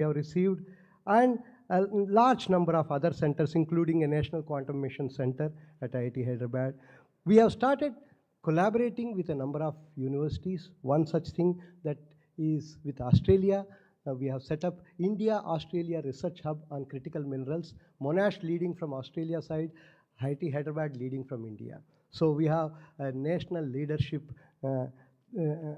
we have received, and a large number of other centers, including a National Quantum Mission Center at IIT Hyderabad. We have started collaborating with a number of universities. One such thing that is with Australia. We have set up India-Australia Research Hub on critical minerals, Monash leading from Australia side, IIT Hyderabad leading from India. So we have a national leadership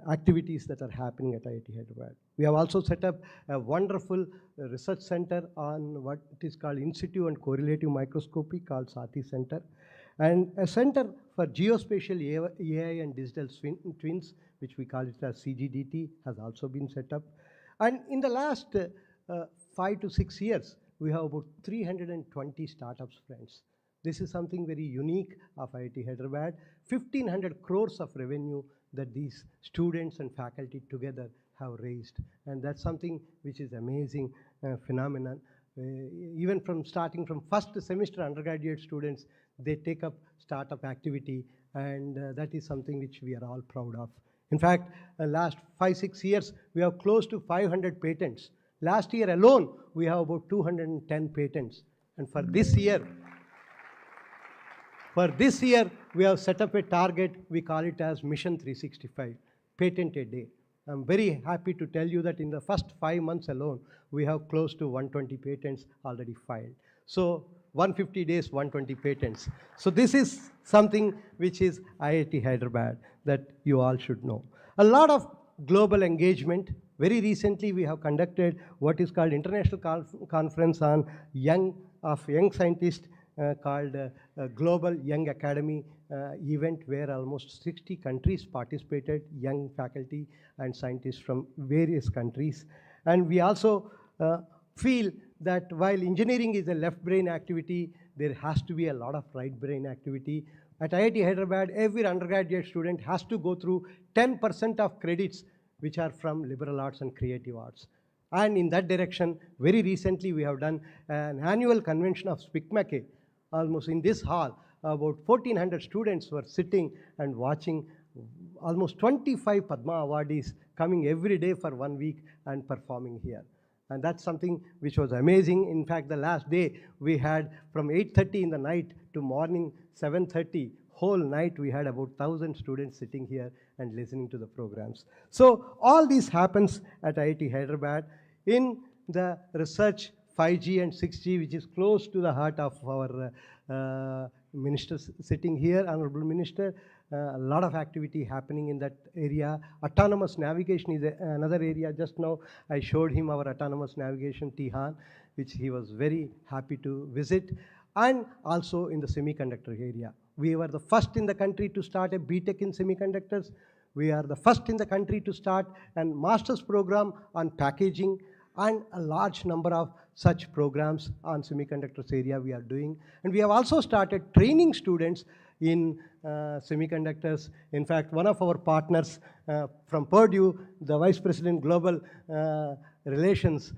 activities that are happening at IIT Hyderabad. We have also set up a wonderful research center on what is called In situ and correlative microscopy called SATI Center, and a center for geospatial AI and digital twins, which we call it as CGDT, has also been set up. And in the last 5 to 6 years, we have about 320 startups, friends. This is something very unique of IIT Hyderabad. 1,500 crores of revenue that these students and faculty together have raised. And that's something which is amazing phenomenon. Even from starting from first semester undergraduate students, they take up startup activity, and that is something which we are all proud of. In fact, last 5-6 years, we have close to 500 patents. Last year alone, we have about 210 patents. And for this year, we have set up a target, we call it as Mission 365, patent a day. I'm very happy to tell you that in the first 5 months alone, we have close to 120 patents already filed. So 150 days, 120 patents. So this is something which is IIT Hyderabad that you all should know. A lot of global engagement. Very recently, we have conducted what is called International Conference on Young Scientists called Global Young Academy event, where almost 60 countries participated, young faculty and scientists from various countries. And we also feel that while engineering is a left brain activity, there has to be a lot of right brain activity. At IIT Hyderabad, every undergraduate student has to go through 10% of credits which are from liberal arts and creative arts. And in that direction, very recently we have done an annual convention of SPICMACE. Almost in this hall, about 1,400 students were sitting and watching almost 25 Padma awardees coming every day for 1 week and performing here. And that's something which was amazing. In fact, the last day we had from 8:30 in the night to morning 7:30, whole night we had about 1,000 students sitting here and listening to the programs. So all this happens at IIT Hyderabad in the research 5G and 6G, which is close to the heart of our ministers sitting here, Honorable Minister. A lot of activity happening in that area. Autonomous navigation is another area. Just now I showed him our autonomous navigation Tihan, which he was very happy to visit. And also in the semiconductor area. We were the first in the country to start a BTech in semiconductors. We are the first in the country to start a master's program on packaging, and a large number of such programs on semiconductors area we are doing. And we have also started training students in semiconductors. In fact, one of our partners from Purdue, the Vice President Global Relations,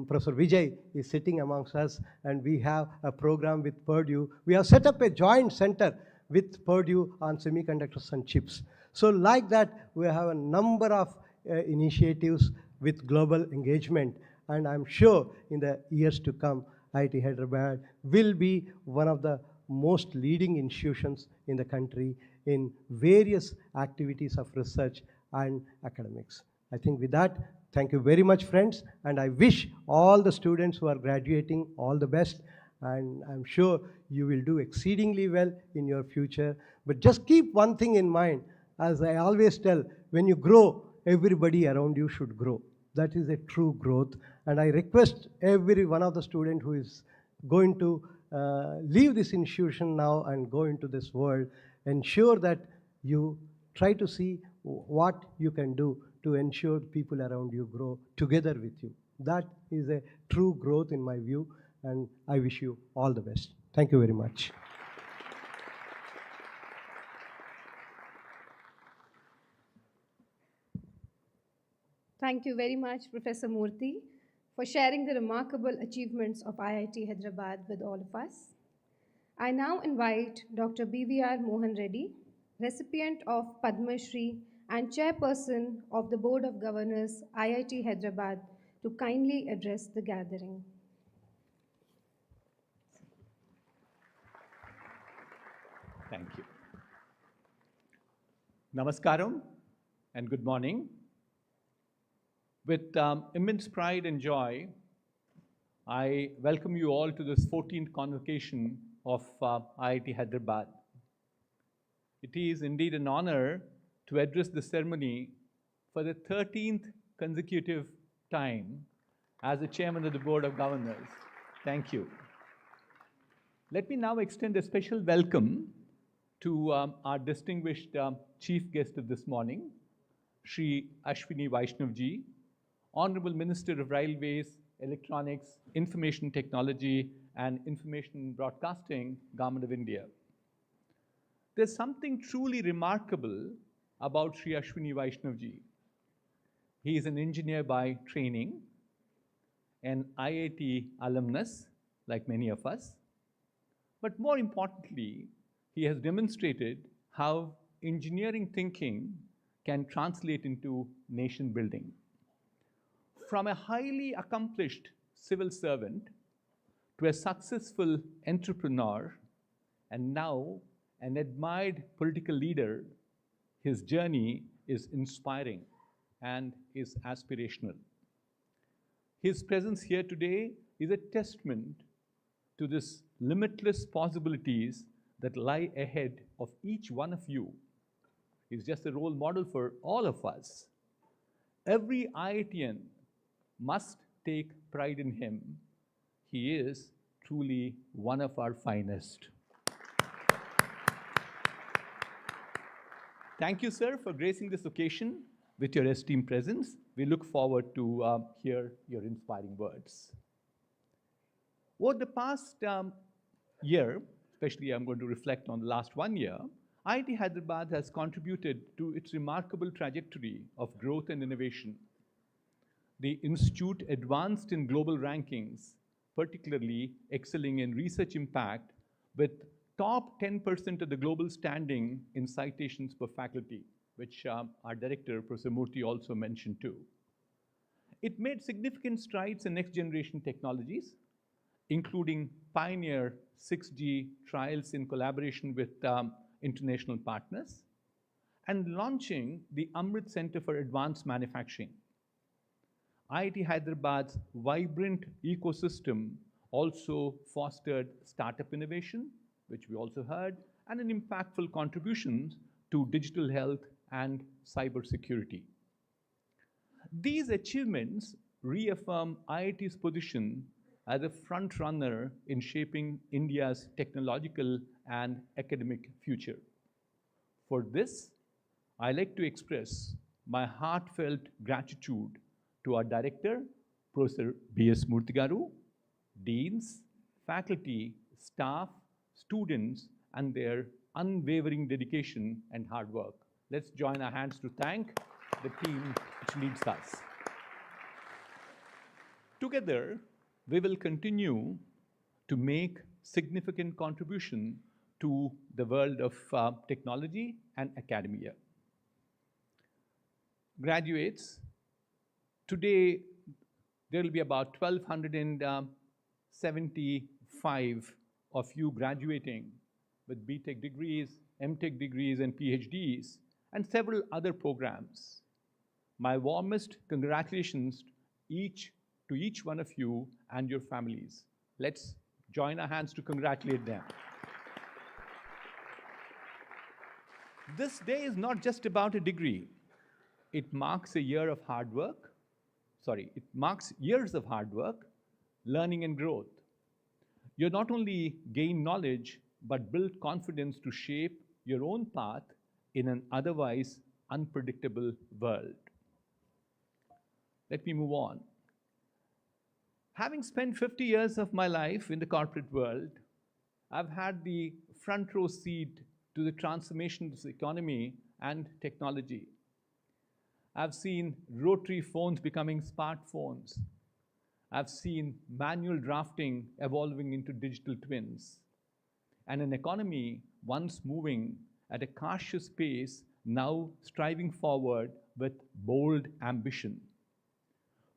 Professor Vijay, is sitting amongst us, and we have a program with Purdue. We have set up a joint center with Purdue on semiconductors and chips. So like that, we have a number of initiatives with global engagement, and I'm sure in the years to come, IIT Hyderabad will be one of the most leading institutions in the country in various activities of research and academics. I think with that, thank you very much, friends, and I wish all the students who are graduating all the best, and I'm sure you will do exceedingly well in your future. But just keep one thing in mind, as I always tell, when you grow, everybody around you should grow. That is a true growth, and I request every one of the students who is going to leave this institution now and go into this world, ensure that you try to see what you can do to ensure people around you grow together with you. That is a true growth in my view, and I wish you all the best. Thank you very much. Thank you very much, Professor Murthy, for sharing the remarkable achievements of IIT Hyderabad with all of us. I now invite Dr. BVR Mohan Reddy, recipient of Padma Shri and Chairperson of the Board of Governors, IIT Hyderabad, to kindly address the gathering. Thank you. Namaskaram and good morning. With immense pride and joy, I welcome you all to this 14th convocation of IIT Hyderabad. It is indeed an honor to address the ceremony for the 13th consecutive time as the Chairman of the Board of Governors. Thank you. Let me now extend a special welcome to our distinguished chief guest of this morning, Shri Ashwini Vaishnaw ji, Honorable Minister of Railways, Electronics, Information Technology and Information Broadcasting, Government of India. There's something truly remarkable about Shri Ashwini Vaishnaw ji. He is an engineer by training, an IIT alumnus, like many of us, but more importantly, he has demonstrated how engineering thinking can translate into nation building. From a highly accomplished civil servant to a successful entrepreneur and now an admired political leader, his journey is inspiring and is aspirational. His presence here today is a testament to this limitless possibilities that lie ahead of each one of you. He's just a role model for all of us. Every IITian must take pride in him. He is truly one of our finest. Thank you, sir, for gracing this occasion with your esteemed presence. We look forward to hear your inspiring words. Over the past year, especially I'm going to reflect on the last 1 year, IIT Hyderabad has contributed to its remarkable trajectory of growth and innovation. The institute advanced in global rankings, particularly excelling in research impact with top 10% of the global standing in citations per faculty, which our director, Professor Murthy, also mentioned too. It made significant strides in next generation technologies, including pioneer 6G trials in collaboration with international partners, and launching the Amrit Center for Advanced Manufacturing. IIT Hyderabad's vibrant ecosystem also fostered startup innovation, which we also heard, and an impactful contributions to digital health and cybersecurity. These achievements reaffirm IIT's position as a front runner in shaping India's technological and academic future. For this, I like to express my heartfelt gratitude to our director, Professor B.S. Murthy garu, deans, faculty, staff, students, and their unwavering dedication and hard work. Let's join our hands to thank the team which leads us. Together, we will continue to make significant contribution to the world of technology and academia. Graduates, today there will be about 1,275 of you graduating with BTech degrees, MTech degrees, and PhDs, and several other programs. My warmest congratulations to each one of you and your families. Let's join our hands to congratulate them. This day is not just about a degree. It marks a year of hard work. It marks years of hard work, learning and growth. You not only gain knowledge, but build confidence to shape your own path in an otherwise unpredictable world. Let me move on. Having spent 50 years of my life in the corporate world, I've had the front row seat to the transformation of the economy and technology. I've seen rotary phones becoming smartphones. I've seen manual drafting evolving into digital twins. And an economy once moving at a cautious pace, now striving forward with bold ambition.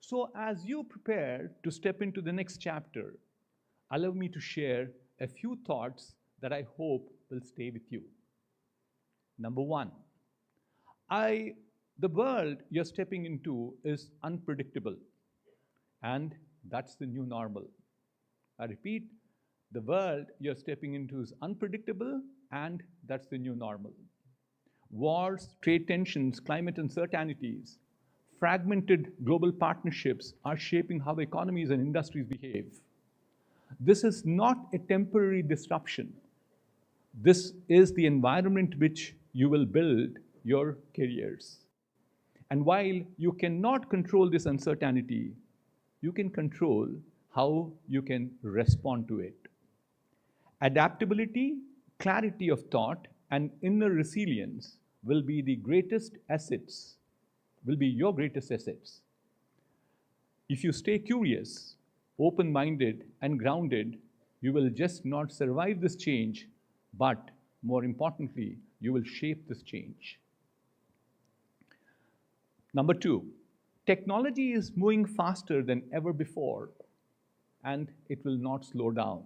So as you prepare to step into the next chapter, allow me to share a few thoughts that I hope will stay with you. Number one, the world you're stepping into is unpredictable, and that's the new normal. I repeat, the world you're stepping into is unpredictable, and that's the new normal. Wars, trade tensions, climate uncertainties, fragmented global partnerships are shaping how economies and industries behave. This is not a temporary disruption. This is the environment which you will build your careers. And while you cannot control this uncertainty, you can control how you can respond to it. Adaptability, clarity of thought, and inner resilience will be the greatest assets, will be your greatest assets. If you stay curious, open-minded, and grounded, you will just not survive this change, but more importantly, you will shape this change. Number two, technology is moving faster than ever before, and it will not slow down.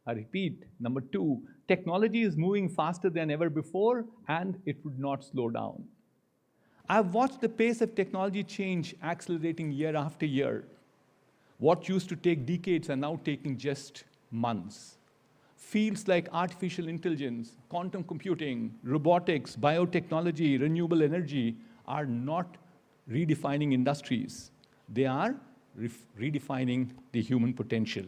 I repeat, number two, technology is moving faster than ever before, and it would not slow down. I've watched the pace of technology change accelerating year after year. What used to take decades are now taking just months. Fields like artificial intelligence, quantum computing, robotics, biotechnology, renewable energy are not redefining industries. They are redefining the human potential.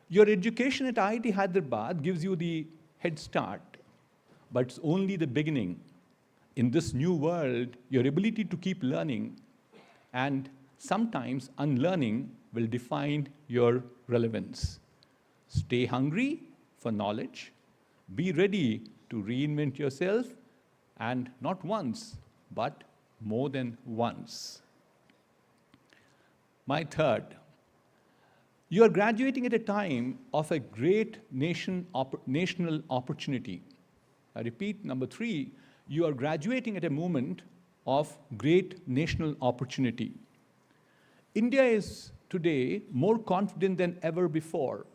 Your education at IIT Hyderabad gives you the head start, but it's only the beginning. In this new world, your ability to keep learning and sometimes unlearning will define your relevance. Stay hungry for knowledge. Be ready to reinvent yourself, and not once, but more than once. My third, you are graduating at a time of a great national opportunity. I repeat, number three, you are graduating at a moment of great national opportunity. India is today more confident than ever before,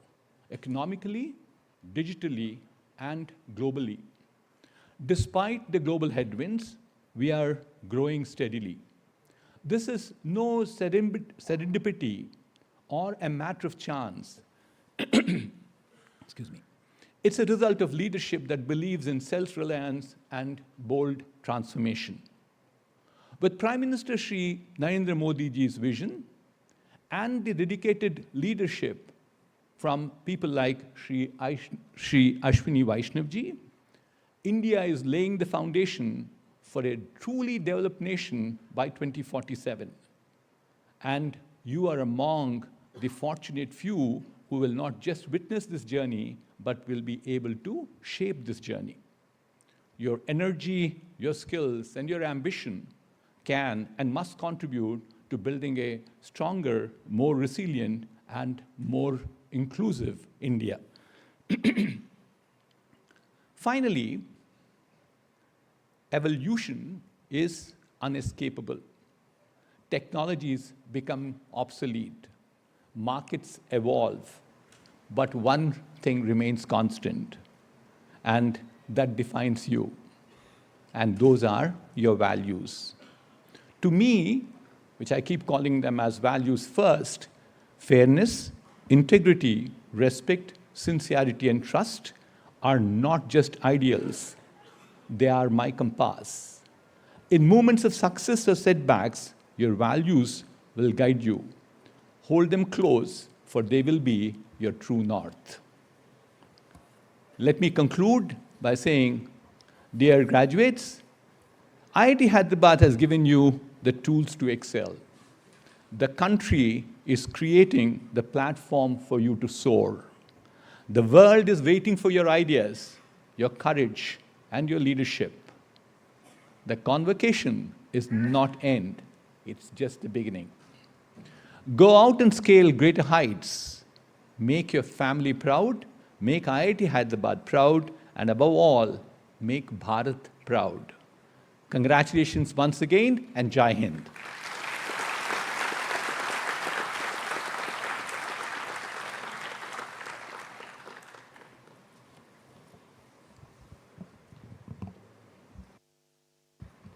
economically, digitally, and globally. Despite the global headwinds, we are growing steadily. This is no serendipity or a matter of chance. Excuse me. It's a result of leadership that believes in self-reliance and bold transformation. With Prime Minister Shri Narendra Modi ji's vision and the dedicated leadership from people like Shri Ashwini Vaishnaw ji, India is laying the foundation for a truly developed nation by 2047. And you are among the fortunate few who will not just witness this journey, but will be able to shape this journey. Your energy, your skills, and your ambition can and must contribute to building a stronger, more resilient, and more inclusive India. Finally, evolution is unescapable. Technologies become obsolete. Markets evolve. But one thing remains constant, and that defines you. And those are your values. To me, which I keep calling them as values first, fairness, integrity, respect, sincerity, and trust are not just ideals. They are my compass. In moments of success or setbacks, your values will guide you. Hold them close, for they will be your true north. Let me conclude by saying, dear graduates, IIT Hyderabad has given you the tools to excel. The country is creating the platform for you to soar. The world is waiting for your ideas, your courage, and your leadership. The convocation is not end, it's just the beginning. Go out and scale greater heights. Make your family proud, make IIT Hyderabad proud, and above all, make Bharat proud. Congratulations once again, and Jai Hind.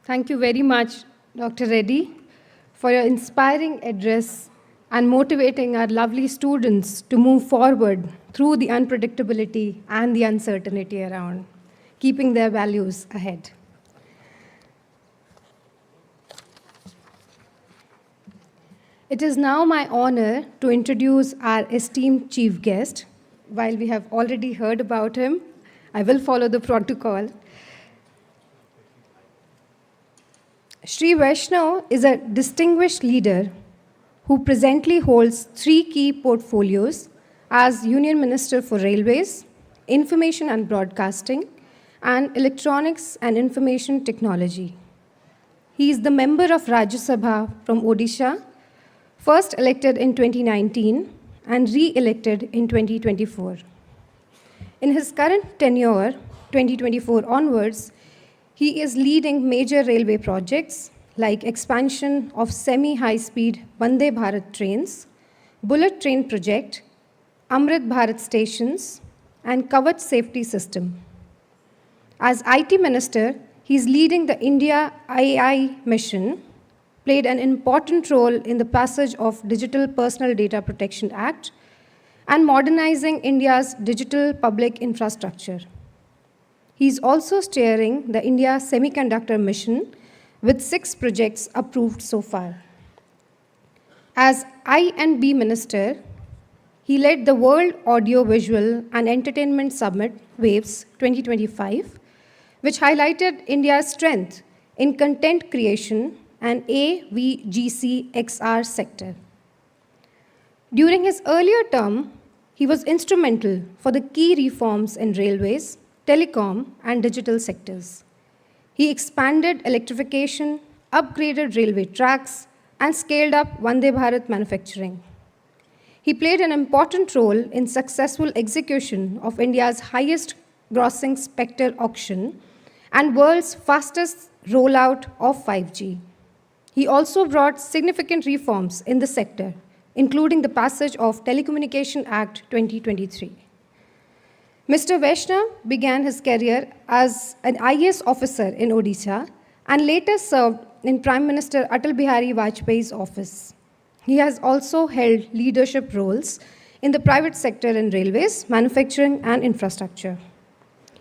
Thank you very much, Dr. Reddy, for your inspiring address and motivating our lovely students to move forward through the unpredictability and the uncertainty around, keeping their values ahead. It is now my honor to introduce our esteemed chief guest. While we have already heard about him, I will follow the protocol. Shri Vaishnaw is a distinguished leader who presently holds 3 key portfolios as Union Minister for Railways, Information and Broadcasting, and Electronics and Information Technology. He is the member of Rajya Sabha from Odisha, first elected in 2019 and re-elected in 2024. In his current tenure, 2024 onwards, he is leading major railway projects like expansion of semi-high-speed Vande Bharat trains, bullet train project, Amrit Bharat stations, and Kavach safety system. As IT Minister, he is leading the India AI mission, played an important role in the passage of Digital Personal Data Protection Act and modernizing India's digital public infrastructure. He is also steering the India Semiconductor Mission with 6 projects approved so far. As I&B Minister, he led the World Audio Visual and Entertainment Summit, WAVES 2025, which highlighted India's strength in content creation and AVGC XR sector. During his earlier term, he was instrumental for the key reforms in railways, telecom, and digital sectors. He expanded electrification, upgraded railway tracks, and scaled up Vande Bharat manufacturing. He played an important role in successful execution of India's highest grossing Spectre auction and world's fastest rollout of 5G. He also brought significant reforms in the sector, including the passage of Telecommunication Act 2023. Mr. Vaishnaw began his career as an IAS officer in Odisha and later served in Prime Minister Atal Bihari Vajpayee's office. He has also held leadership roles in the private sector in railways, manufacturing, and infrastructure.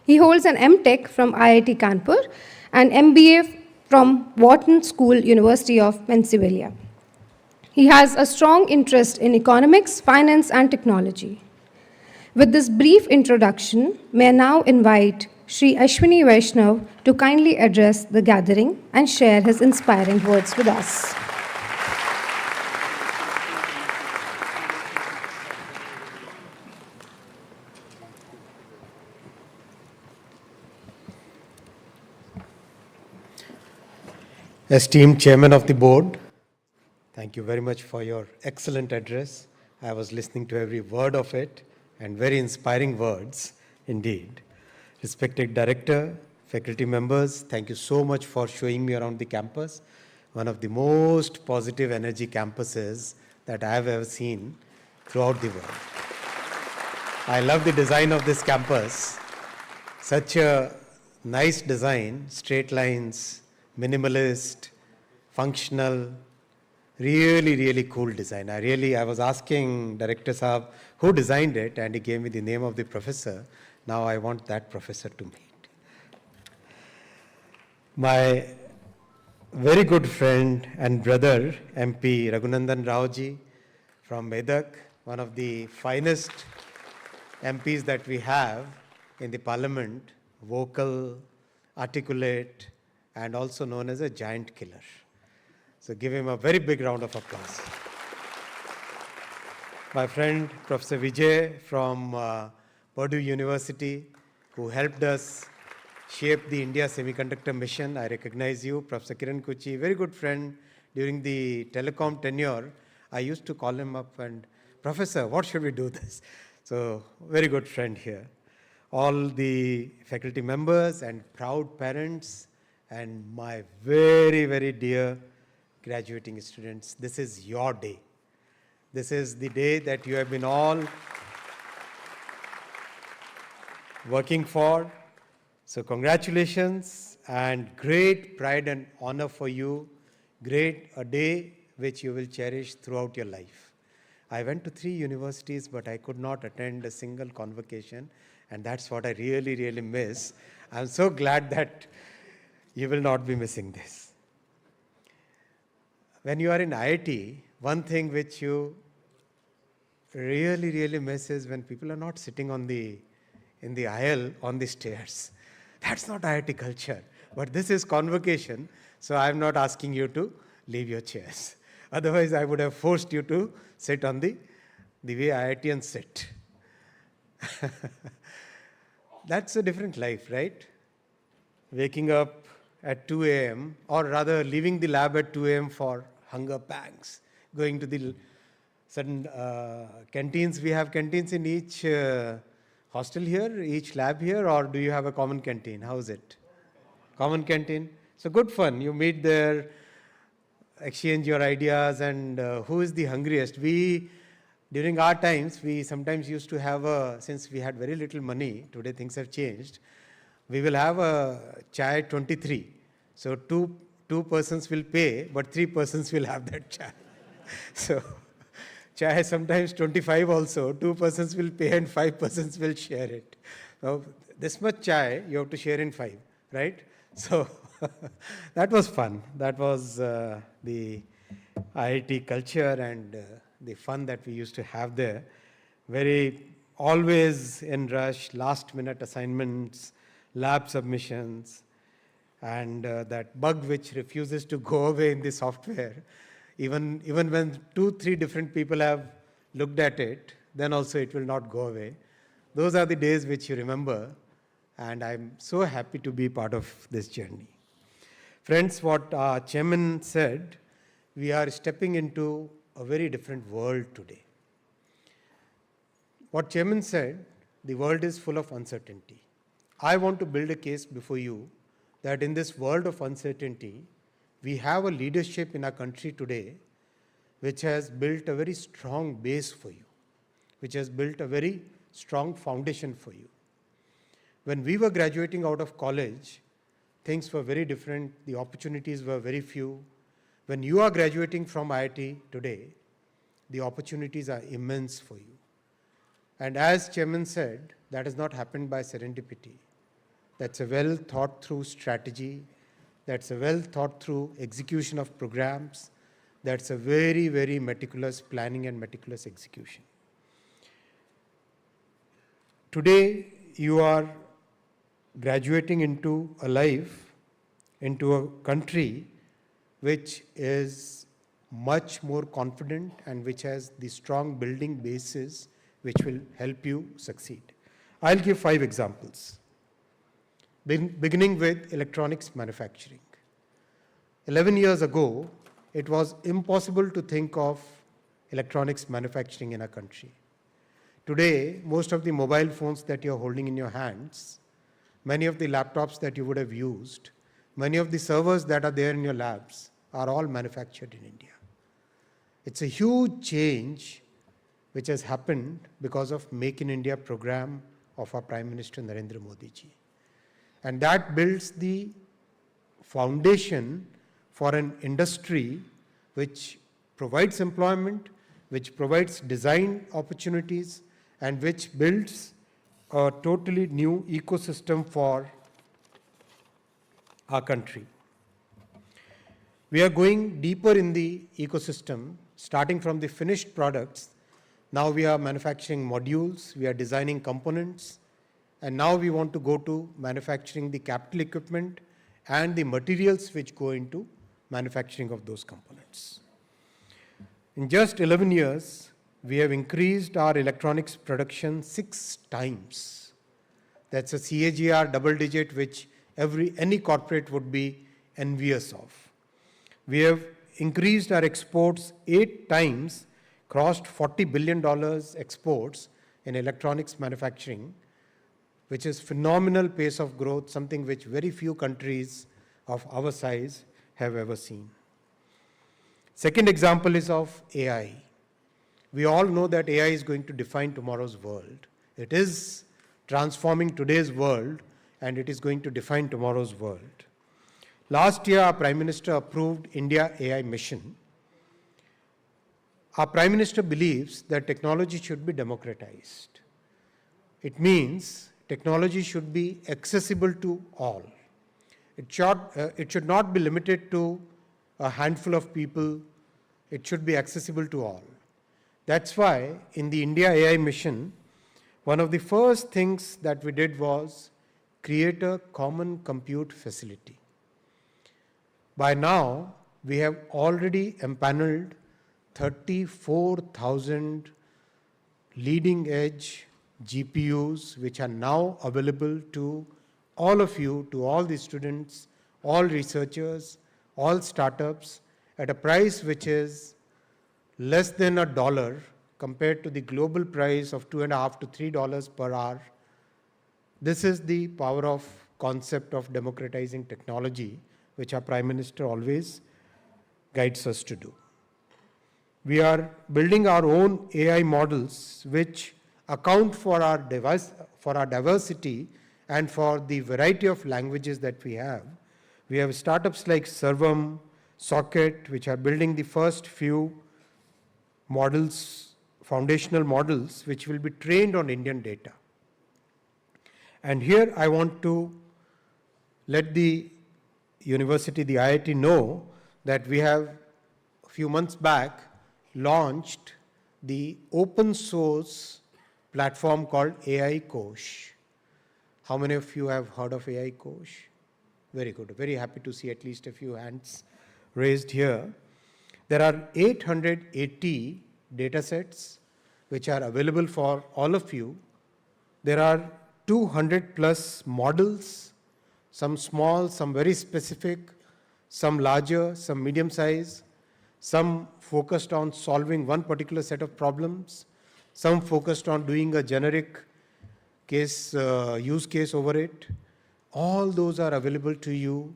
He holds an M.Tech from IIT Kanpur and MBA from Wharton School, University of Pennsylvania. He has a strong interest in economics, finance, and technology. With this brief introduction, may I now invite Shri Ashwini Vaishnaw to kindly address the gathering and share his inspiring words with us. Esteemed Chairman of the Board, thank you very much for your excellent address. I was listening to every word of it and very inspiring words indeed. Respected Director, faculty members, thank you so much for showing me around the campus, one of the most positive energy campuses that I have ever seen throughout the world. I love the design of this campus. Such a nice design, straight lines, minimalist, functional, really cool design. I was asking Director Saab who designed it, and he gave me the name of the professor. Now I want that professor to meet. My very good friend and brother, MP Raghunandan Raoji from Medak, one of the finest MPs that we have in the parliament, vocal, articulate, and also known as a giant killer. So give him a very big round of applause. My friend, Professor Vijay from Purdue University, who helped us shape the India Semiconductor Mission. I recognize you. Professor Kiran Kuchi, very good friend. During the telecom tenure, I used to call him up and, Professor, what should we do this? So very good friend here. All the faculty members and proud parents and my very dear graduating students, this is your day. This is the day that you have been all working for, So congratulations and great pride and honor for you. Great, a day which you will cherish throughout your life. I went to 3 universities, but I could not attend a single convocation, and that's what I really, really miss. I'm so glad that you will not be missing this. When you are in IIT, one thing which you really, really miss is when people are not sitting in the aisle on the stairs. That's not IIT culture. But this is convocation, so I'm not asking you to leave your chairs. Otherwise, I would have forced you to sit on the way IITians sit. That's a different life, right? Waking up at 2 a.m., or rather leaving the lab at 2 a.m. for hunger pangs, going to the certain canteens. We have canteens in each hostel here, each lab here, or do you have a common canteen? How is it? Common canteen. So good fun. You meet there, exchange your ideas, and who is the hungriest? During our times, we sometimes used to have since we had very little money, today things have changed, we will have a chai 23. So two persons will pay, but 3 persons will have that chai. So chai sometimes 25 also, 2 persons will pay and 5 persons will share it. So this much chai you have to share in 5, right? So that was fun. That was the IIT culture and the fun that we used to have there. Very always in rush, last minute assignments, lab submissions, and that bug which refuses to go away in the software. Even when 2-3 different people have looked at it, then also it will not go away. Those are the days which you remember, and I'm so happy to be part of this journey. Friends, what our chairman said, we are stepping into a very different world today. What chairman said, the world is full of uncertainty. I want to build a case before you that in this world of uncertainty, we have a leadership in our country today which has built a very strong base for you, which has built a very strong foundation for you. When we were graduating out of college, things were very different. The opportunities were very few. When you are graduating from IIT today, the opportunities are immense for you. And as chairman said, that has not happened by serendipity. That's a well thought through strategy. That's a well thought through execution of programs. That's a very, very meticulous planning and meticulous execution. Today, you are graduating into a life, into a country which is much more confident and which has the strong building basis which will help you succeed. I'll give 5 examples. Beginning with electronics manufacturing. 11 years ago, it was impossible to think of electronics manufacturing in our country. Today, most of the mobile phones that you're holding in your hands, many of the laptops that you would have used, many of the servers that are there in your labs are all manufactured in India. It's a huge change which has happened because of Make in India program of our Prime Minister Narendra Modi ji. And that builds the foundation for an industry which provides employment, which provides design opportunities, and which builds a totally new ecosystem for our country. We are going deeper in the ecosystem, starting from the finished products. Now we are manufacturing modules, we are designing components, and now we want to go to manufacturing the capital equipment and the materials which go into manufacturing of those components. In just 11 years, we have increased our electronics production 6 times. That's a CAGR double digit which any corporate would be envious of. We have increased our exports 8 times, crossed $40 billion exports in electronics manufacturing, which is phenomenal pace of growth, something which very few countries of our size have ever seen. Second example is of AI. We all know that AI is going to define tomorrow's world. It is transforming today's world and it is going to define tomorrow's world. Last year, our Prime Minister approved India AI Mission. Our Prime Minister believes that technology should be democratized. It means technology should be accessible to all. It should not be limited to a handful of people. It should be accessible to all. That's why in the India AI Mission, one of the first things that we did was create a common compute facility. By now, we have already empaneled 34,000 leading edge GPUs, which are now available to all of you, to all the students, all researchers, all startups, at a price which is less than $1 compared to the global price of $2.5 to $3 per hour. This is the power of concept of democratizing technology, which our Prime Minister always guides us to do. We are building our own AI models which account for our diversity and for the variety of languages that we have. We have startups like Servam, Socket, which are building the first few models, foundational models, which will be trained on Indian data. And here I want to let the university, the IIT, know that we have a few months back launched the open source platform called AI Kosh. How many of you have heard of AI Kosh? Very good. Very happy to see at least a few hands raised here. There are 880 data sets which are available for all of you. There are 200 plus models, some small, some very specific, some larger, some medium size, some focused on solving one particular set of problems, some focused on doing a generic case, use case over it. All those are available to you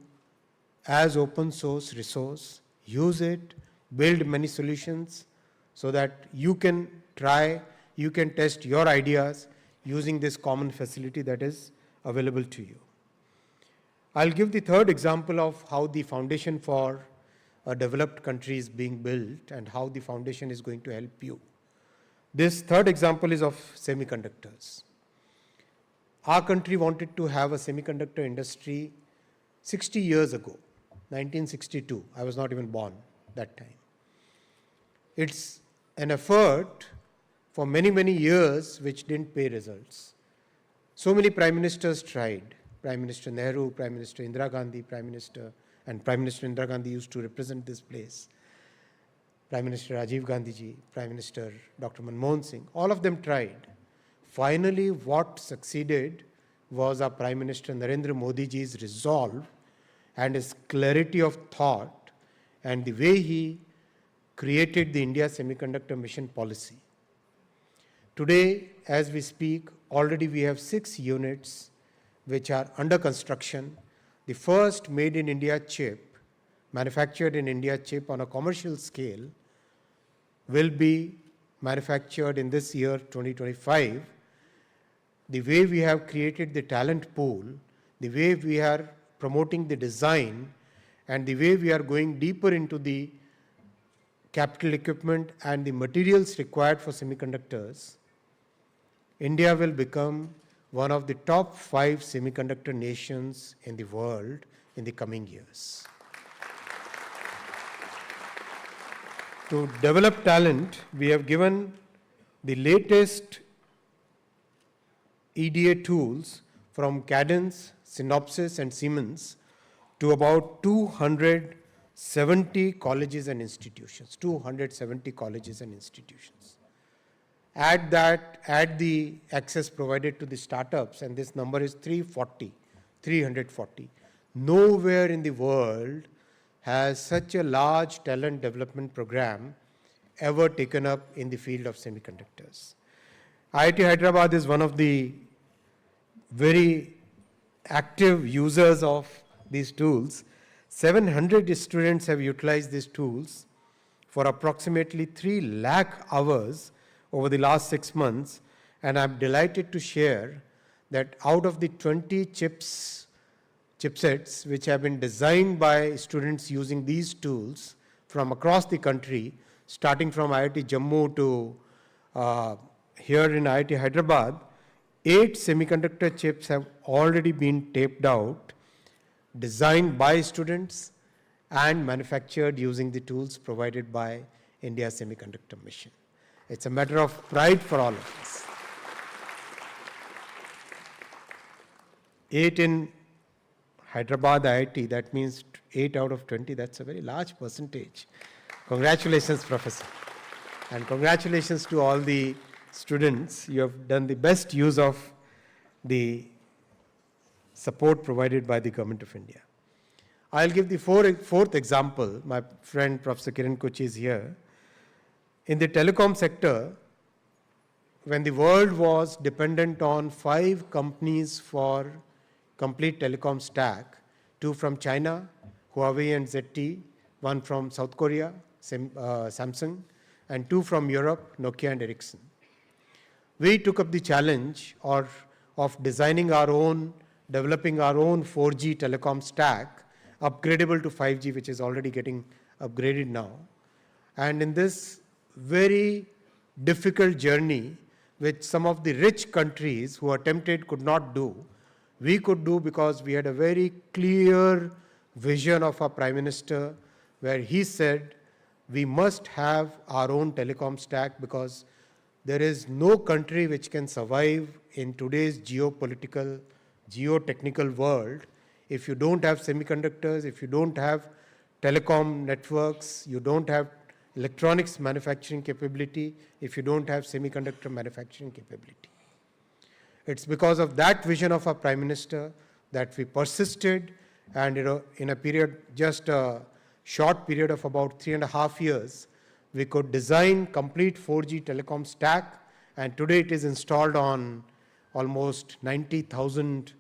as open source resource. Use it, build many solutions so that you can try, you can test your ideas using this common facility that is available to you. I'll give the third example of how the foundation for a developed country is being built and how the foundation is going to help you. This third example is of semiconductors. Our country wanted to have a semiconductor industry 60 years ago, 1962. I was not even born that time. It's an effort for many, many years which didn't pay results. So many prime ministers tried. Prime Minister Nehru, Prime Minister Indira Gandhi, Prime Minister Indira Gandhi used to represent this place. Prime Minister Rajiv Gandhi ji, Prime Minister Dr. Manmohan Singh, all of them tried. Finally, what succeeded was our Prime Minister Narendra Modi ji's resolve and his clarity of thought and the way he created the India Semiconductor Mission policy. Today, as we speak, already we have 6 units which are under construction. The first made in India chip, manufactured in India chip on a commercial scale, will be manufactured in this year, 2025. The way we have created the talent pool, the way we are promoting the design, and the way we are going deeper into the capital equipment and the materials required for semiconductors, India will become one of the top 5 semiconductor nations in the world in the coming years. To develop talent, we have given the latest EDA tools from Cadence, Synopsys, and Siemens to about 270 colleges and institutions, 270 colleges and institutions. Add the access provided to the startups, and this number is 340. Nowhere in the world has such a large talent development program ever taken up in the field of semiconductors. IIT Hyderabad is one of the very active users of these tools. 700 students have utilized these tools for approximately 3 lakh hours over the last 6 months, and I'm delighted to share that out of the 20 chipsets which have been designed by students using these tools from across the country, starting from IIT Jammu to here in IIT Hyderabad, 8 semiconductor chips have already been taped out, designed by students and manufactured using the tools provided by India Semiconductor Mission. It's a matter of pride for all of us. 8 in Hyderabad IIT, that means 8 out of 20, that's a very large percentage. Congratulations, Professor. And congratulations to all the students. You have done the best use of the support provided by the Government of India. I'll give the fourth example. My friend Professor Kiran Kochi is here. In the telecom sector, when the world was dependent on 5 companies for complete telecom stack, 2 from China, Huawei and ZTE, 1 from South Korea, Samsung, and 2 from Europe, Nokia and Ericsson. We took up the challenge of designing our own, developing our own 4G telecom stack, upgradable to 5G, which is already getting upgraded now. And in this very difficult journey, which some of the rich countries who attempted could not do, we could do because we had a very clear vision of our Prime Minister, where he said, we must have our own telecom stack because there is no country which can survive in today's geopolitical, geotechnical world if you don't have semiconductors, if you don't have telecom networks, you don't have electronics manufacturing capability, if you don't have semiconductor manufacturing capability. It's because of that vision of our Prime Minister that we persisted, and in a period, just a short period of about 3.5 years, we could design complete 4G telecom stack, and today it is installed on almost 90,000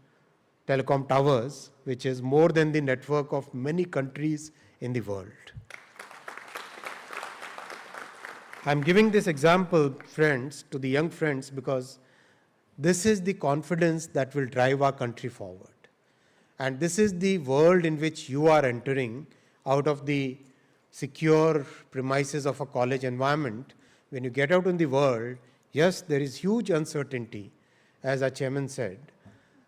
telecom towers, which is more than the network of many countries in the world. I'm giving this example, friends, to the young friends because this is the confidence that will drive our country forward. And this is the world in which you are entering out of the secure premises of a college environment. When you get out in the world, yes, there is huge uncertainty, as our chairman said.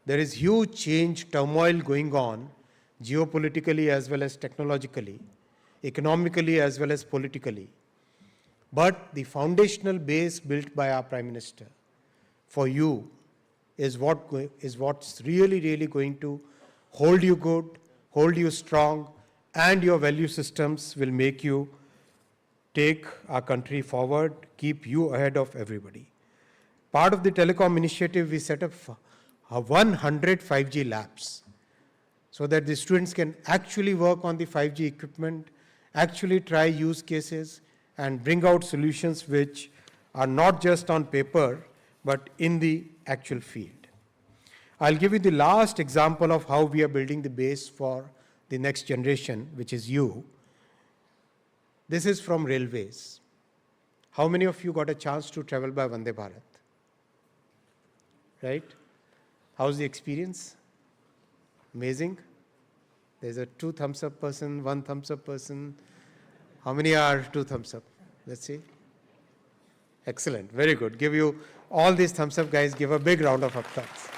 There is huge change, turmoil going on, geopolitically as well as technologically, economically as well as politically. But the foundational base built by our Prime Minister for you is what's really, really going to hold you good, hold you strong, and your value systems will make you take our country forward, keep you ahead of everybody. Part of the telecom initiative, we set up 100 5G labs so that the students can actually work on the 5G equipment, actually try use cases, and bring out solutions which are not just on paper, but in the actual field. I'll give you the last example of how we are building the base for the next generation, which is you. This is from railways. How many of you got a chance to travel by Vande Bharat? Right? How's the experience? Amazing? There's a 2 thumbs up person, 1 thumbs up person. How many are 2 thumbs up? Let's see. Excellent. Very good. Give you all these thumbs up, guys. Give a big round of applause.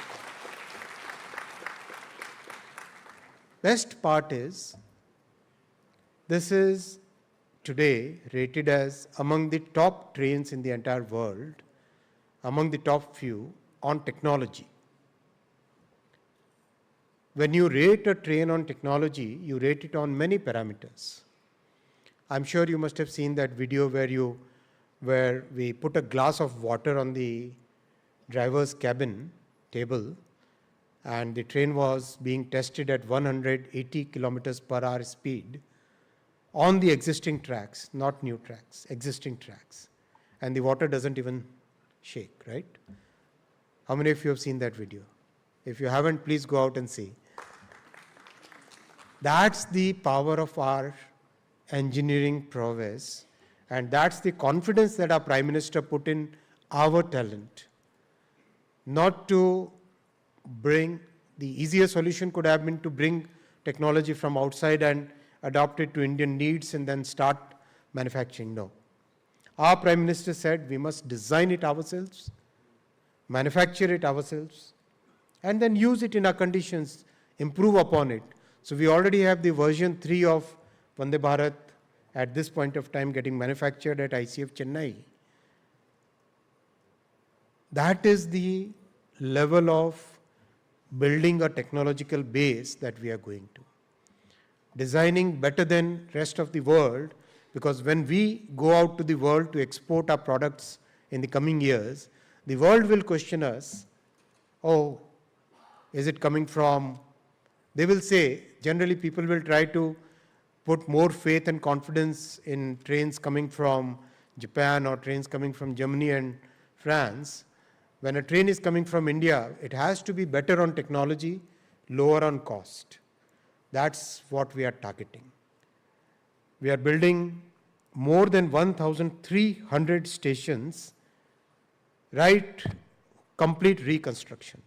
Best part is, this is today rated as among the top trains in the entire world, among the top few on technology. When you rate a train on technology, you rate it on many parameters. I'm sure you must have seen that video where we put a glass of water on the driver's cabin table, and the train was being tested at 180 kilometers per hour speed on the existing tracks, not new tracks, existing tracks. And the water doesn't even shake, right? How many of you have seen that video? If you haven't, please go out and see. That's the power of our engineering prowess, and that's the confidence that our Prime Minister put in our talent. Not to bring, the easier solution could have been to bring technology from outside and adopt it to Indian needs and then start manufacturing. No. Our Prime Minister said we must design it ourselves, manufacture it ourselves, and then use it in our conditions, improve upon it. So we already have the version 3 of Vande Bharat at this point of time getting manufactured at ICF Chennai. That is the level of building a technological base that we are going to. Designing better than rest of the world, because when we go out to the world to export our products in the coming years, the world will question us, oh, is it coming from, they will say, generally people will try to put more faith and confidence in trains coming from Japan or trains coming from Germany and France. When a train is coming from India, it has to be better on technology, lower on cost. That's what we are targeting. We are building more than 1,300 stations, right? Complete reconstruction.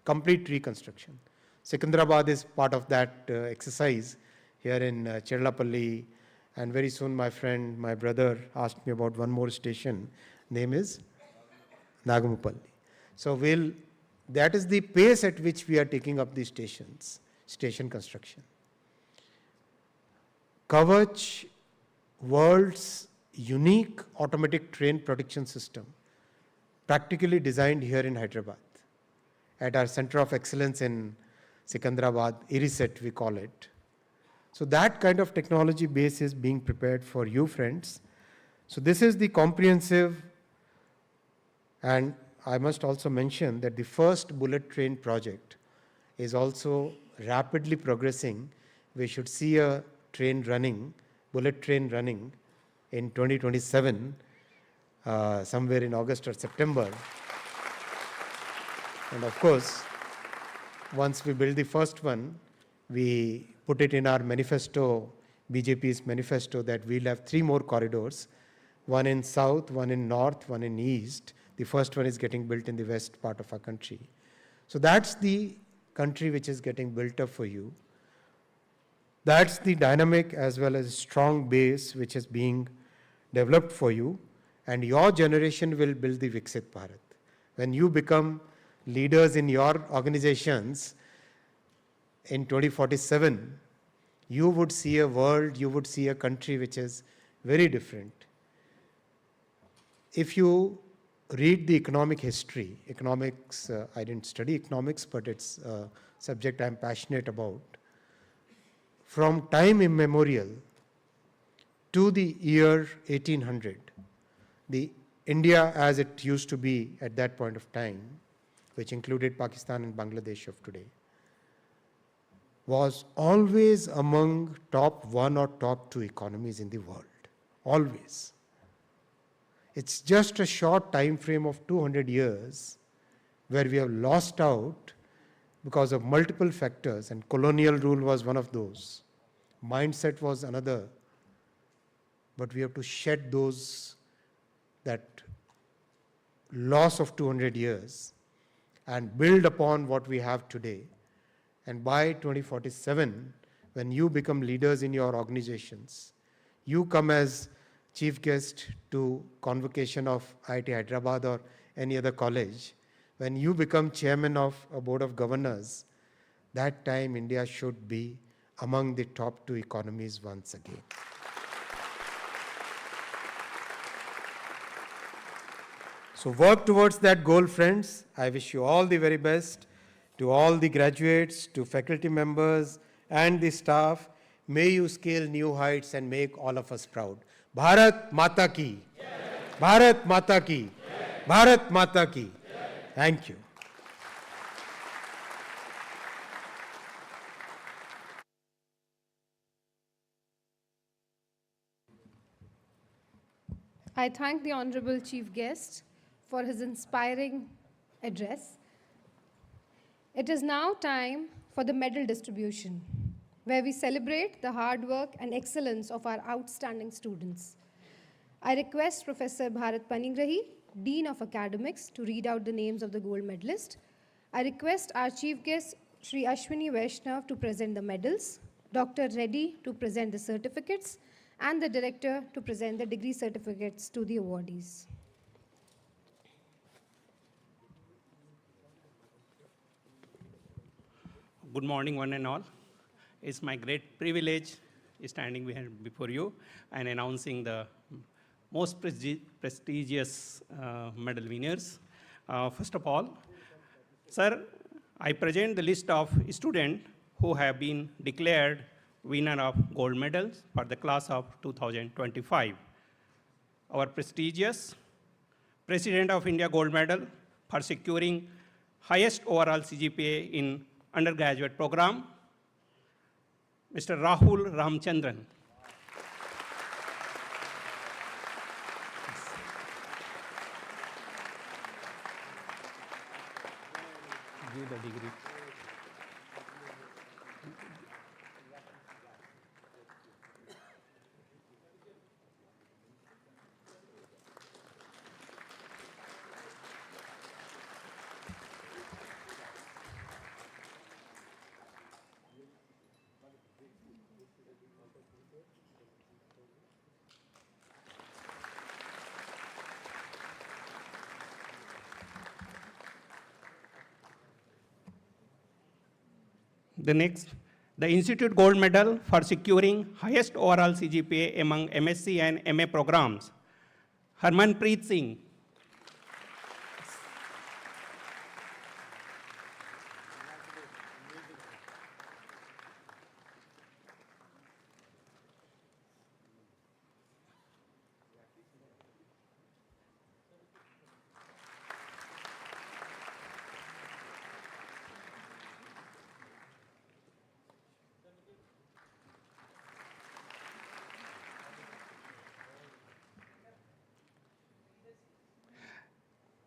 Complete reconstruction. Secunderabad is part of that exercise here in Cherlapalli, and very soon my friend, my brother asked me about one more station. Name is Nagamupalli. So that is the pace at which we are taking up these stations, station construction. Kavach, world's unique automatic train protection system, practically designed here in Hyderabad, at our Center of Excellence in Secunderabad, IRISET we call it. So that kind of technology base is being prepared for you, friends. So this is the comprehensive, and I must also mention that the first bullet train project is also rapidly progressing. We should see a train running, bullet train running in 2027, somewhere in August or September. And of course, once we build the first one, we put it in our manifesto, BJP's manifesto, that we'll have 3 more corridors, one in south, one in north, one in east. The first one is getting built in the west part of our country. So that's the country which is getting built up for you. That's the dynamic as well as strong base which is being developed for you, and your generation will build the Viksit Bharat. When you become leaders in your organizations in 2047, you would see a world, you would see a country which is very different. If you read the economic history, economics, I didn't study economics, but it's a subject I'm passionate about. From time immemorial to the year 1800, the India as it used to be at that point of time, which included Pakistan and Bangladesh of today, was always among top 1 or top 2 economies in the world. Always. It's just a short time frame of 200 years where we have lost out because of multiple factors, and colonial rule was one of those. Mindset was another. But we have to shed that loss of 200 years and build upon what we have today. And by 2047, when you become leaders in your organizations, you come as chief guest to convocation of IIT Hyderabad or any other college, when you become chairman of a board of governors, that time India should be among the top 2 economies once again. So work towards that goal, friends. I wish you all the very best. To all the graduates, to faculty members and the staff, may you scale new heights and make all of us proud. Bharat Mata Ki. Jai. Bharat Mata Ki. Jai. Bharat Mata Ki. Jai. Thank you. I thank the Honorable Chief Guest for his inspiring address. It is now time for the medal distribution, where we celebrate the hard work and excellence of our outstanding students. I request Professor Bharat Panigrahi, Dean of Academics, to read out the names of the gold medalists. I request our chief guest, Shri Ashwini Vaishnaw, to present the medals, Dr. Reddy to present the certificates, and the director to present the degree certificates to the awardees. Good morning, one and all. It's my great privilege standing before you and announcing the most prestigious medal winners. First of all, sir, I present the list of students who have been declared winner of gold medals for the class of 2025. Our prestigious President of India Gold Medal for securing highest overall CGPA in undergraduate program, Mr. Rahul Ramchandran. Give the degree. The next, the Institute Gold Medal for securing highest overall CGPA among MSc and MA programs, Harmanpreet Singh.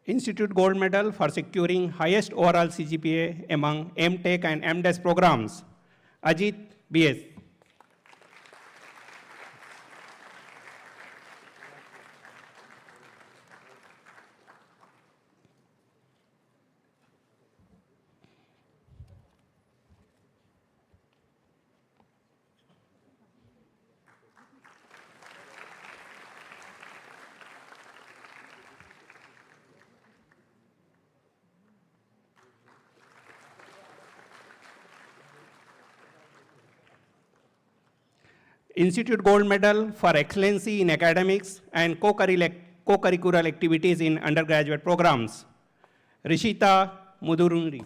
Institute Gold Medal for securing highest overall CGPA among MTech and MDes programs, Ajit BS. Institute Gold Medal for Excellency in Academics and Co-curricular Activities in Undergraduate Programs, Rishita Mudurunri.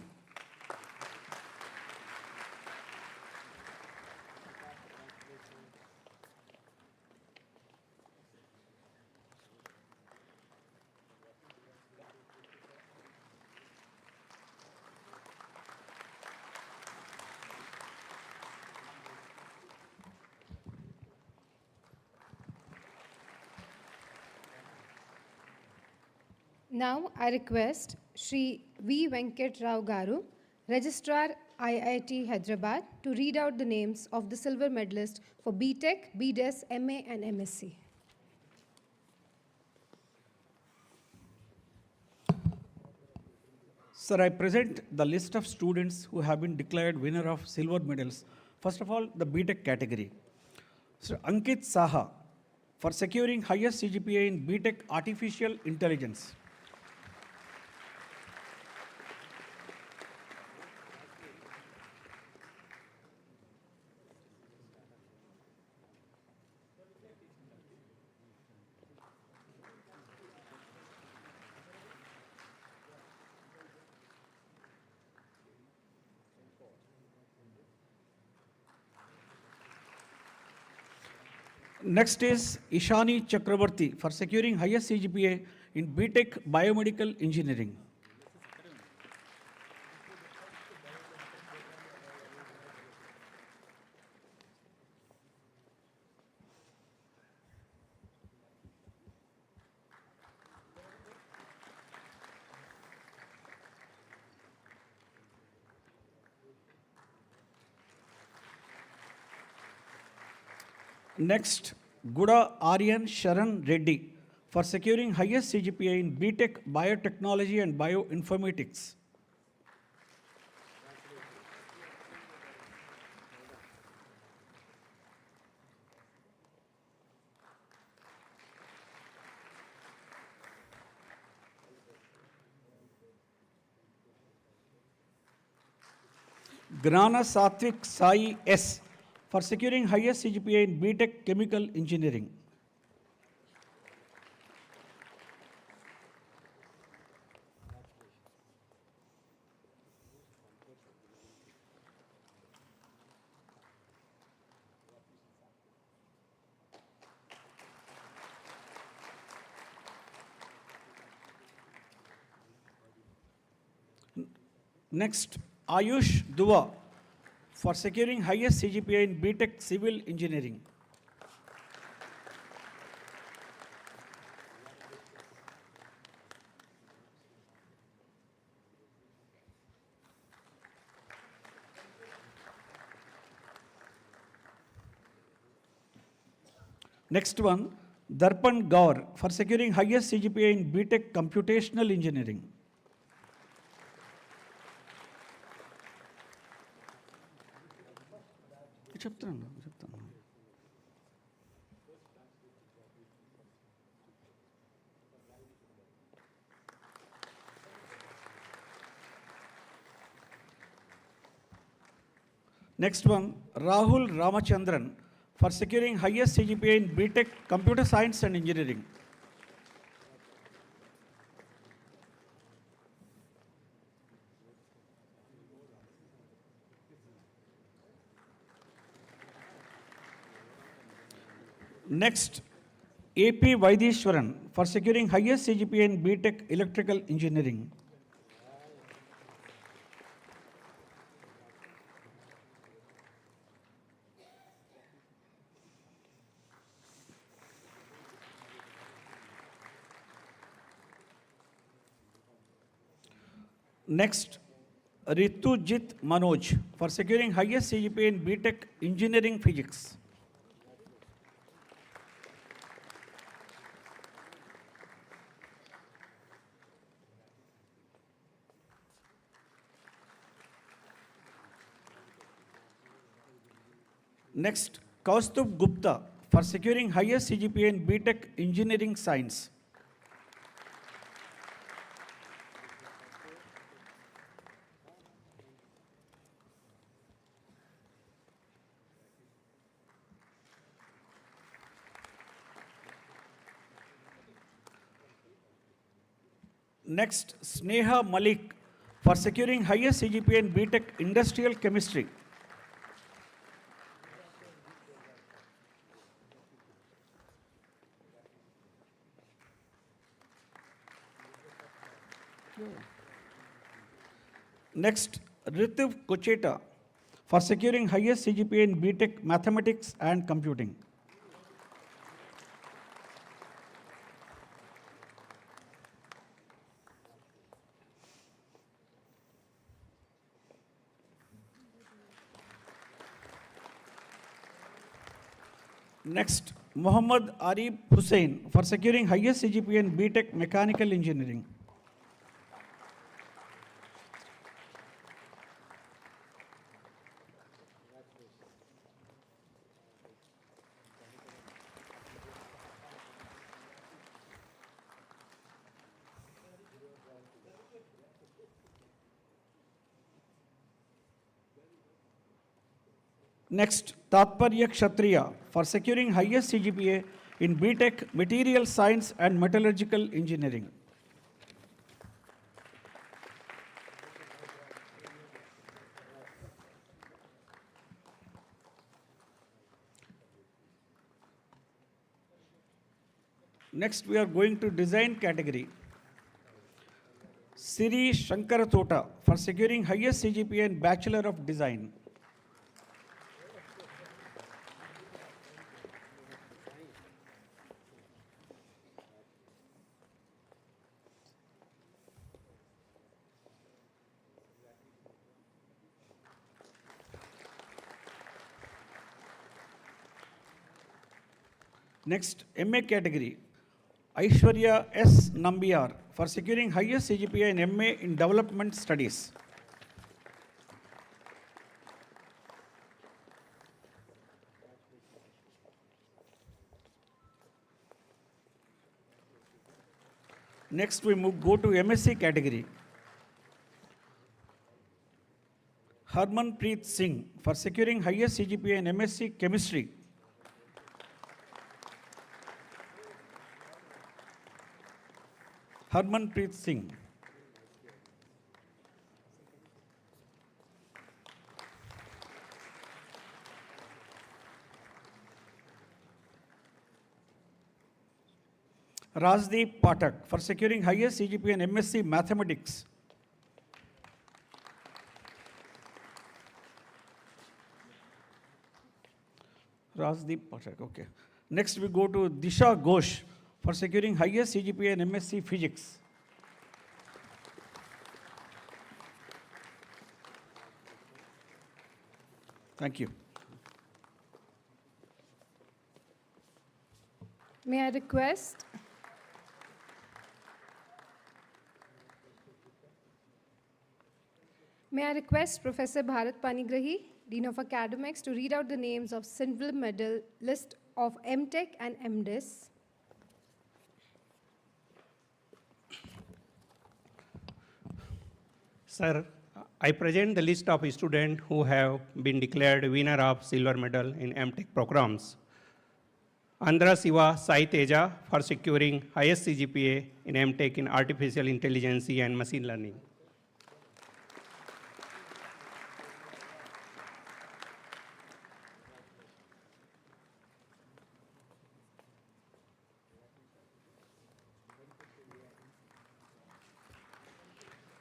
Now I request Shri V. Venkat Rao Garu, Registrar IIT Hyderabad, to read out the names of the silver medalists for BTech, BDes, MA and MSc. Sir, I present the list of students who have been declared winner of silver medals. First of all, the BTech category. Sir Ankit Saha for securing highest CGPA in BTech Artificial Intelligence. Next is Ishani Chakrabarti for securing highest CGPA in BTech Biomedical Engineering. Next, Guda Aryan Sharan Reddy for securing highest CGPA in BTech Biotechnology and Bioinformatics. Gnana Satvik Sai S for securing highest CGPA in BTech Chemical Engineering. Next, Ayush Dua for securing highest CGPA in BTech Civil Engineering. Next one, Darpan Gaur for securing highest CGPA in BTech Computational Engineering. చెప్తాను. Next one, Rahul Ramachandran for securing highest CGPA in BTech Computer Science and Engineering. Next, AP Vaidishwaran for securing highest CGPA in BTech Electrical Engineering. Next, Ritujit Manoj for securing highest CGPA in BTech Engineering Physics. Next, Kaustubh Gupta for securing highest CGPA in BTech Engineering Science. Next, Sneha Malik for securing highest CGPA in BTech Industrial Chemistry. Next, Ritiv Kocheta for securing highest CGPA in BTech Mathematics and Computing. Next, Muhammad Arif Hussain for securing highest CGPA in BTech Mechanical Engineering. Next, Tatparya Kshatriya for securing highest CGPA in BTech Material Science and Metallurgical Engineering. Next, we are going to design category. Siri Shankaratota for securing highest CGPA in Bachelor of Design. Next, MA category. Aishwarya S. Nambiar for securing highest CGPA in MA in Development Studies. Next, we go to MSc category. Harmanpreet Singh for securing highest CGPA in MSc Chemistry. Harmanpreet Singh. Rajdeep Pathak for securing highest CGPA in MSc Mathematics. Rajdeep Pathak, okay. Next we go to Disha Ghosh for securing highest CGPA in MSc Physics. Thank you. May I request Professor Bharat Panigrahi, Dean of Academics, to read out the names of silver medal list of MTech and MDis. Sir, I present the list of students who have been declared winner of silver medal in MTech programs. Andhra Siva Sai Teja for securing highest CGPA in MTech in Artificial Intelligence and Machine Learning.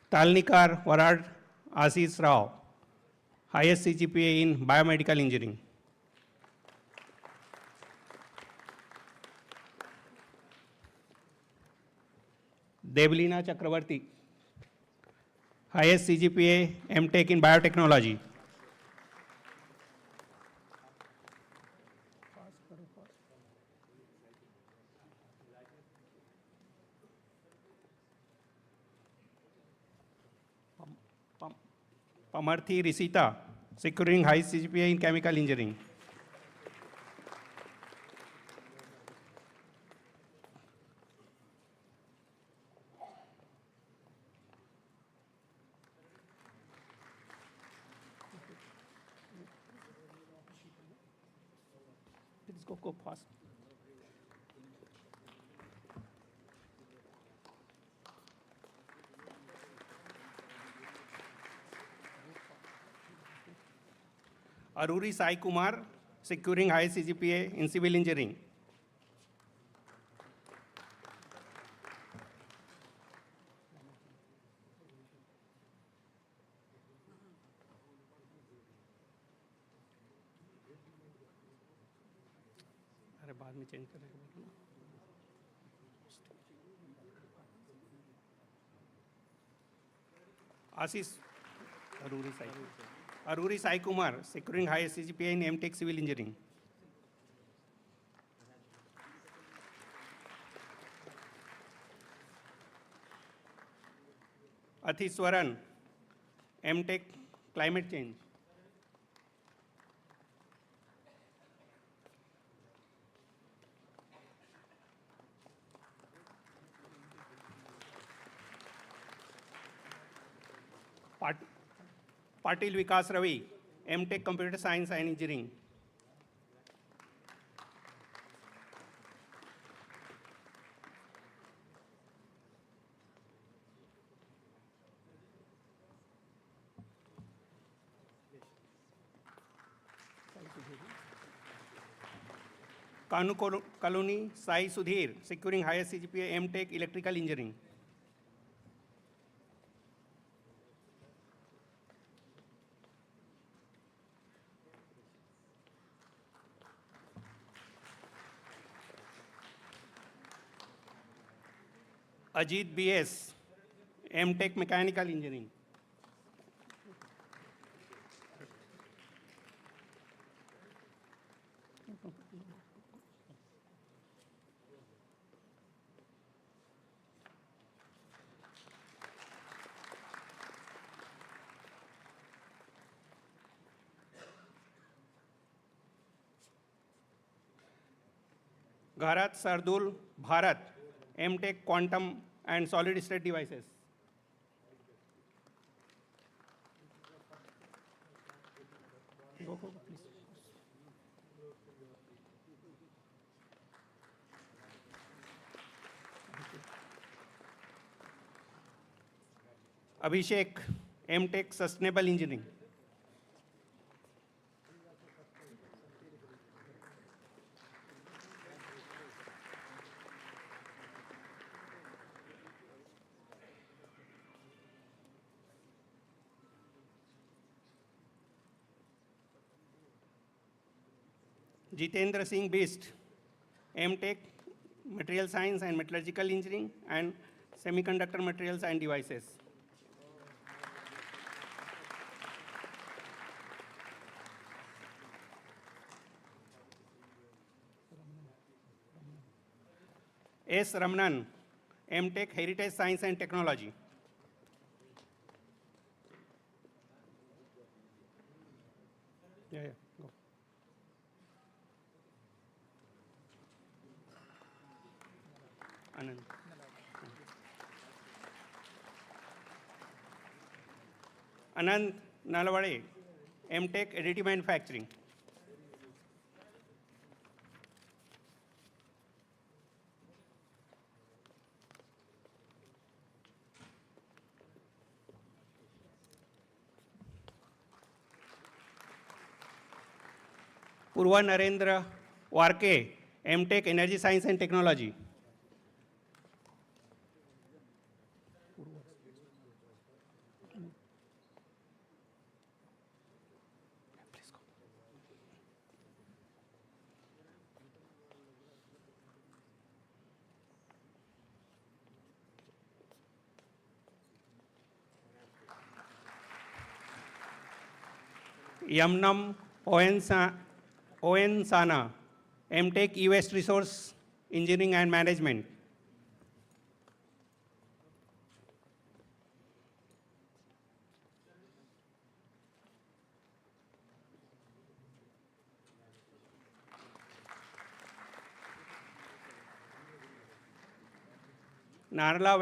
Talnikar Varad Ashish Rao, highest CGPA in Biomedical Engineering. Deblina Chakravarti, highest CGPA MTech in Biotechnology. Pamarthi Risita, securing high CGPA in Chemical Engineering. Please go fast. Aruri Sai Kumar, securing high CGPA in Civil Engineering. अरे बाद में change करेंगे बोलो ना. Ashish Aruri Sai Kumar, securing high CGPA in MTech Civil Engineering. Athishwaran, MTech Climate Change. Patil Vikas Ravi, MTech Computer Science and Engineering. Kanu Kaluni Sai Sudhir, securing highest CGPA MTech Electrical Engineering. Ajit BS, MTech Mechanical Engineering. Gharat Sardul Bharat, MTech Quantum and Solid State Devices. Abhishek, M.Tech Sustainable Engineering. Jitendra Singh Beast, M.Tech Material Science and Metallurgical Engineering and Semiconductor Materials and Devices. S. Ramanan, M.Tech Heritage Science and Technology. Yeah, go. Anand. Anand Nalawade, M.Tech Additive Manufacturing. Purva Narendra Warke, M.Tech Energy Science and Technology. Yamnam Owen Sana, M.Tech E-Waste Resource Engineering and Management. Narla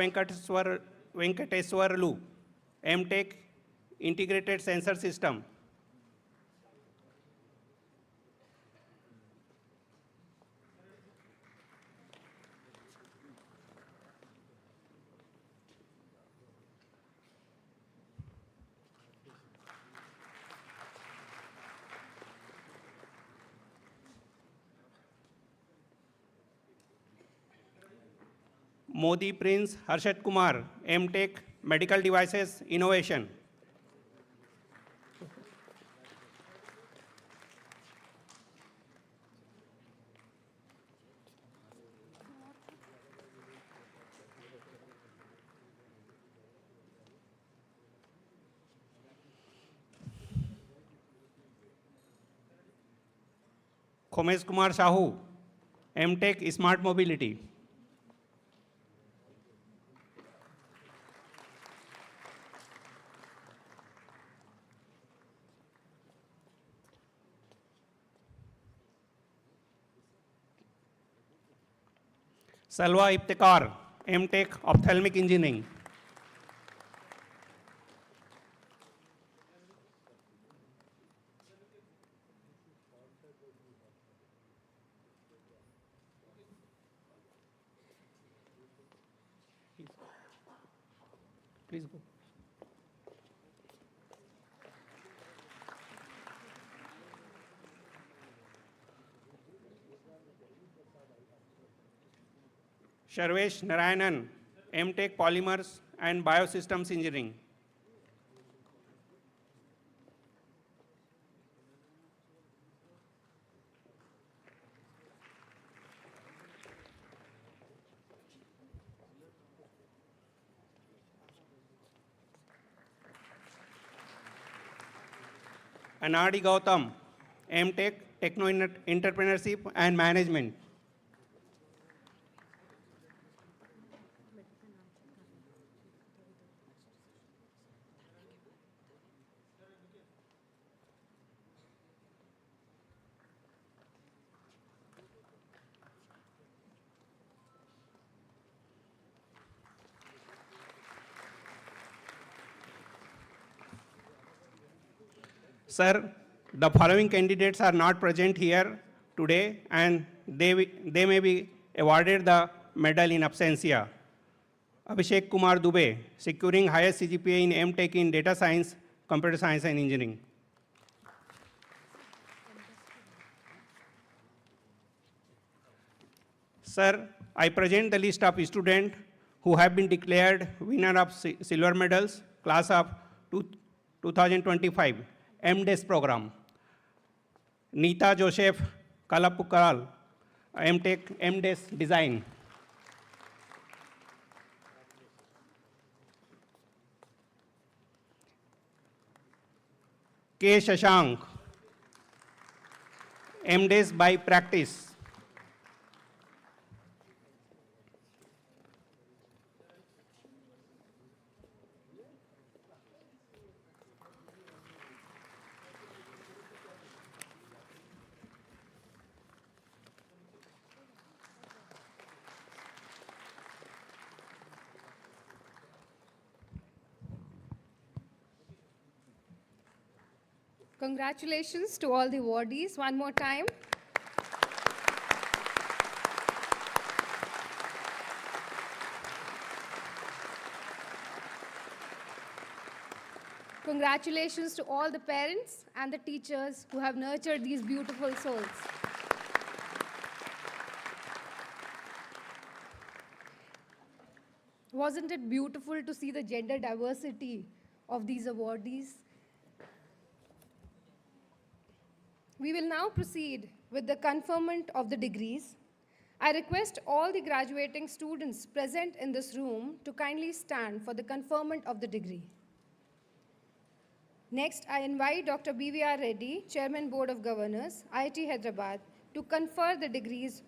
Venkateswarlu, M.Tech Integrated Sensor System. Modi Prince Harshad Kumar, M.Tech Medical Devices Innovation. Khomesh Kumar Sahu, M.Tech Smart Mobility. Salwa Iftikhar, M.Tech Ophthalmic Engineering. Please go. Sharvesh Narayanan, M.Tech Polymers and Biosystems Engineering. Anadi Gautam, M.Tech Techno Entrepreneurship and Management. Sir The following candidates are not present here today, and they may be awarded the medal in absentia. Abhishek Kumar Dubey, securing highest CGPA in M.Tech in Data Science, Computer Science and Engineering. Sir, I present the list of students who have been declared winner of silver medals, class of 2025, MDes program. Neeta Joseph Kalapukal, M.Tech, MDes Design. K. Shashank, MDes by practice. Congratulations to all the awardees one more time. Congratulations to all the parents and the teachers who have nurtured these beautiful souls. Wasn't it beautiful to see the gender diversity of these awardees? We will now proceed with the conferment of the degrees. I request all the graduating students present in this room to kindly stand for the conferment of the degree. Next, I invite Dr. B.V.R. Reddy, Chairman Board of Governors, IIT Hyderabad, to confer the degrees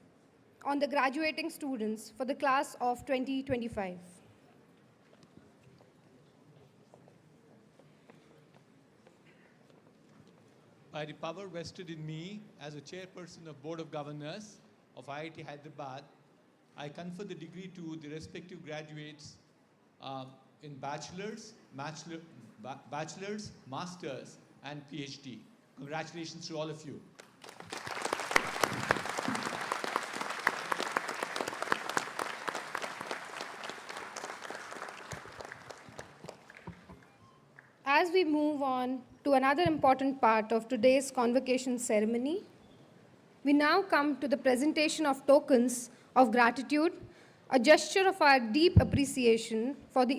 on the graduating students for the class of 2025. By the power vested in me as a chairperson of Board of Governors of IIT Hyderabad, I confer the degree to the respective graduates in bachelor's, master's, and PhD. Congratulations to all of you. As we move on to another important part of today's convocation ceremony, we now come to the presentation of tokens of gratitude, a gesture of our deep appreciation for the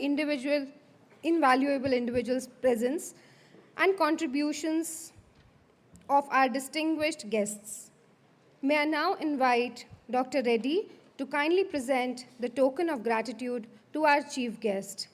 invaluable individual's presence and contributions of our distinguished guests. May I now invite Dr. Reddy to kindly present the token of gratitude to our chief guest.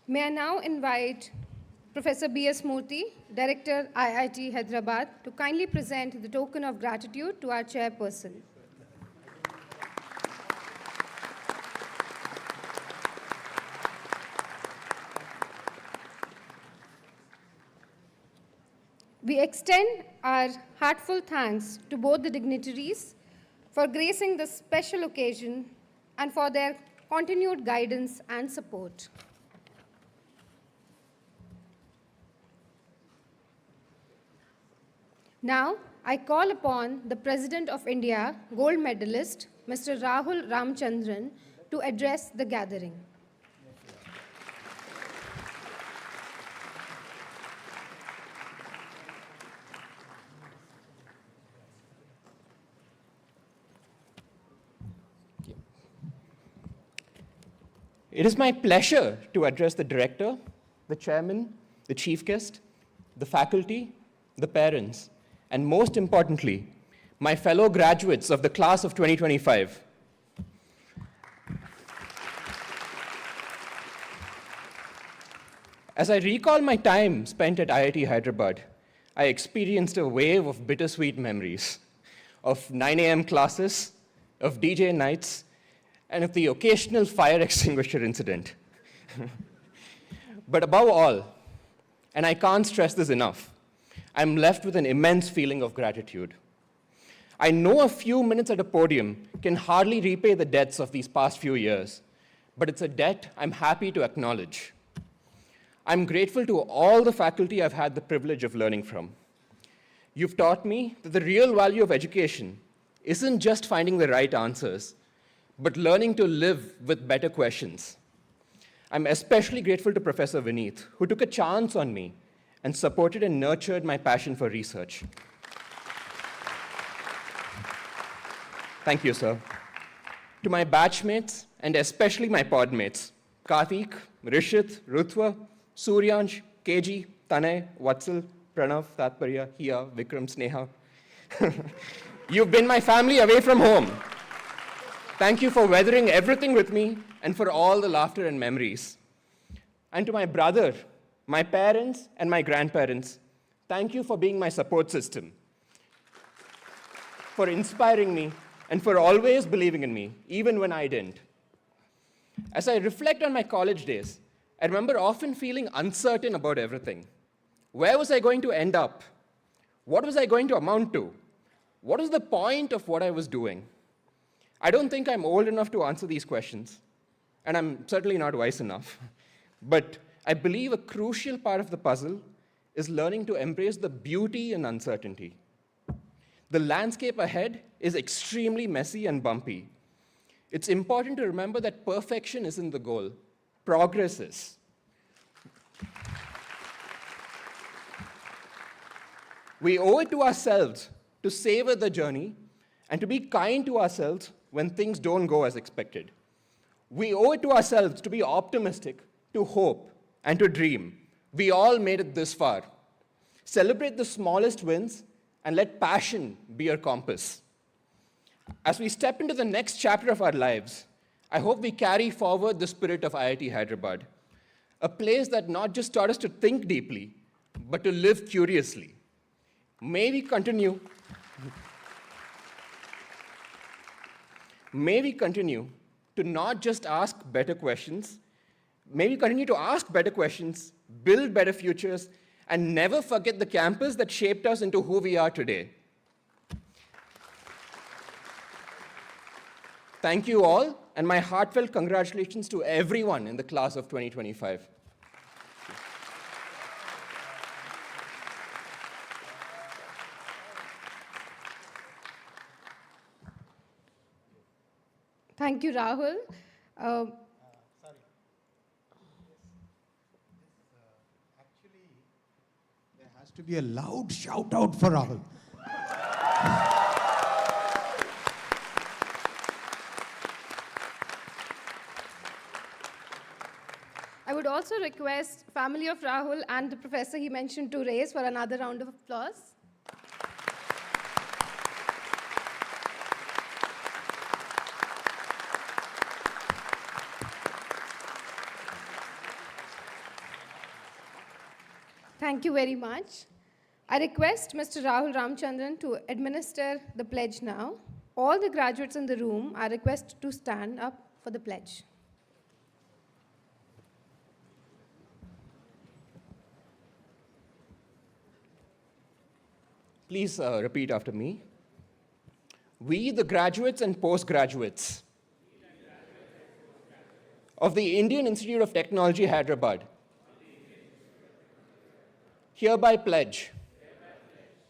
May I now invite Professor B.S. Murthy, Director, IIT Hyderabad, to kindly present the token of gratitude to our chairperson. We extend our heartfelt thanks to both the dignitaries for gracing this special occasion and for their continued guidance and support. Now, I call upon the President of India, Gold Medalist, Mr. Rahul Ramchandran, to address the gathering. It is my pleasure to address the director, the chairman, the chief guest, the faculty, the parents, and most importantly, my fellow graduates of the class of 2025. As I recall my time spent at IIT Hyderabad, I experienced a wave of bittersweet memories of 9 a.m. classes, of DJ nights, and of the occasional fire extinguisher incident. But above all, and I can't stress this enough, I'm left with an immense feeling of gratitude. I know a few minutes at a podium can hardly repay the debts of these past few years, but it's a debt I'm happy to acknowledge. I'm grateful to all the faculty I've had the privilege of learning from. You've taught me that the real value of education isn't just finding the right answers, but learning to live with better questions. I'm especially grateful to Professor Vineet, who took a chance on me and supported and nurtured my passion for research. Thank you, sir. To my batchmates, and especially my podmates, Karthik, Rishit, Rutva, Suryansh, KG, Tanay, Vatsal, Pranav, Tatparya, Hiya, Vikram, Sneha. You've been my family away from home. Thank you for weathering everything with me and for all the laughter and memories. And to my brother, my parents, and my grandparents, thank you for being my support system, for inspiring me, and for always believing in me, even when I didn't. As I reflect on my college days, I remember often feeling uncertain about everything. Where was I going to end up? What was I going to amount to? What was the point of what I was doing? I don't think I'm old enough to answer these questions, and I'm certainly not wise enough. But I believe a crucial part of the puzzle is learning to embrace the beauty in uncertainty. The landscape ahead is extremely messy and bumpy. It's important to remember that perfection isn't the goal. Progress is. We owe it to ourselves to savor the journey and to be kind to ourselves when things don't go as expected. We owe it to ourselves to be optimistic, to hope, and to dream. We all made it this far. Celebrate the smallest wins and let passion be your compass. As we step into the next chapter of our lives, I hope we carry forward the spirit of IIT Hyderabad, a place that not just taught us to think deeply, but to live curiously. May we continue to not just ask better questions, may we continue to ask better questions, build better futures, and never forget the campus that shaped us into who we are today. Thank you all, and my heartfelt congratulations to everyone in the class of 2025. Thank you, Rahul. Actually, there has to be a loud shout out for Rahul. I would also request family of Rahul and the professor he mentioned to raise for another round of applause. Thank you very much. I request Mr. Rahul Ramchandran to administer the pledge now. All the graduates in the room are requested to stand up for the pledge. Please repeat after me. We, the graduates and postgraduates of the Indian Institute of Technology, Hyderabad, hereby pledge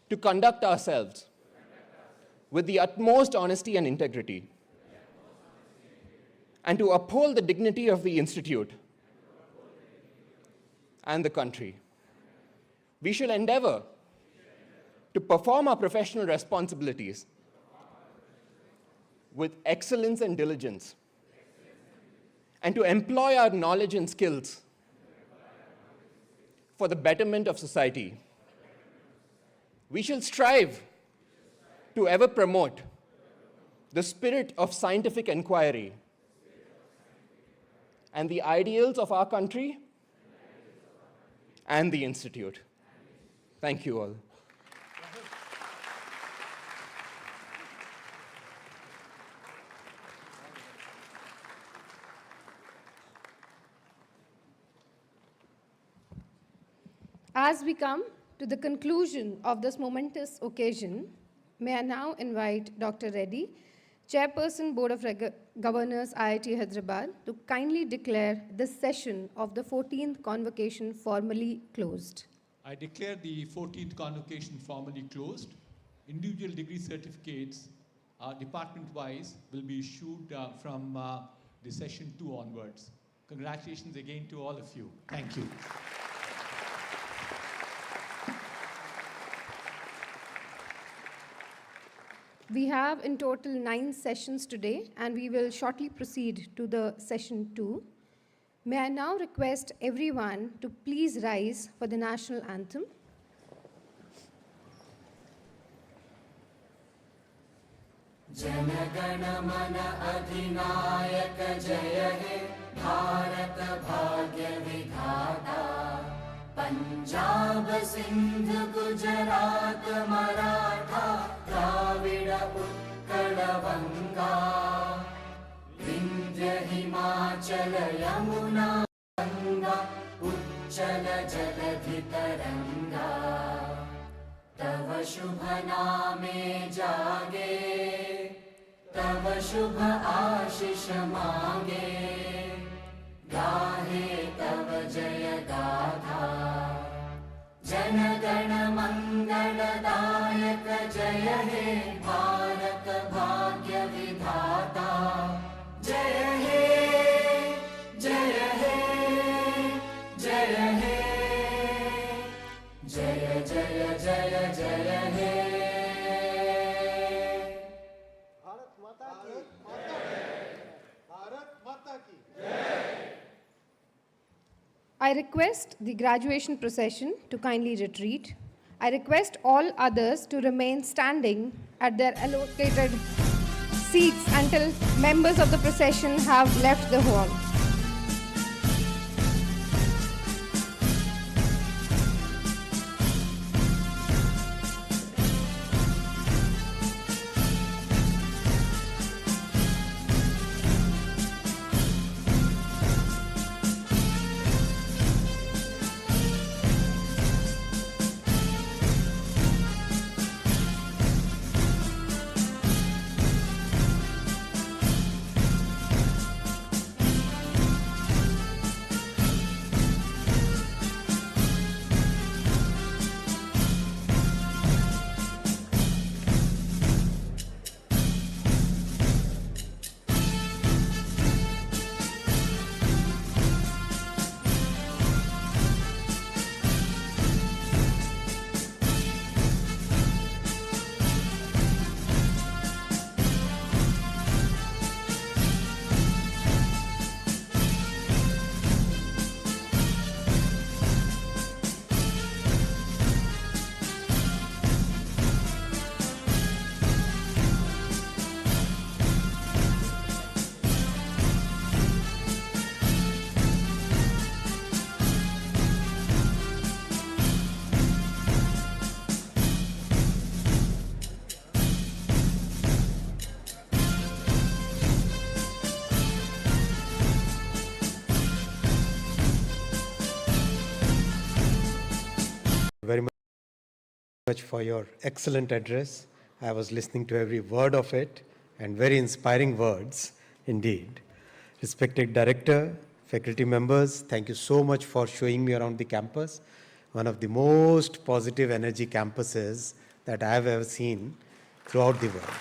to conduct ourselves with the utmost honesty and integrity, and to uphold the dignity of the Institute and the country. We shall endeavor to perform our professional responsibilities with excellence and diligence, and to employ our knowledge and skills for the betterment of society. We shall strive to ever promote the spirit of scientific inquiry and the ideals of our country and the Institute. Thank you all. As we come to the conclusion of this momentous occasion, may I now invite Dr. Reddy, Chairperson Board of Governors IIT Hyderabad, to kindly declare this session of the 14th convocation formally closed. I declare the 14th convocation formally closed. Individual degree certificates, department-wise, will be issued from the session 2 onwards. Congratulations again to all of you. Thank you. We have in total 9 sessions today, and we will shortly proceed to the session 2. May I now request everyone to please rise for the national anthem. जनगण मन अधिनायक जय हे भारत भाग्य विधाता पंजाब सिंध गुजरात मराठा द्राविड उत्कल गंगा विंध्य हिमाचल यमुना गंगा उच्चल जलधि तरंगा तव शुभ नामे जागे तव शुभ आशीष मांगे गाहे तव जय गाथा जन गण मंगलदायक जय हे भारत भाग्य विधाता जय हे जय हे जय हे जय जय जय जय हे I request the graduation procession to kindly retreat. I request all others to remain standing at their allocated seats until members of the procession have left the hall. Very much for your excellent address. I was listening to every word of it, and very inspiring words indeed. Respected Director, faculty members, thank you so much for showing me around the campus. One of the most positive energy campuses that I have ever seen throughout the world.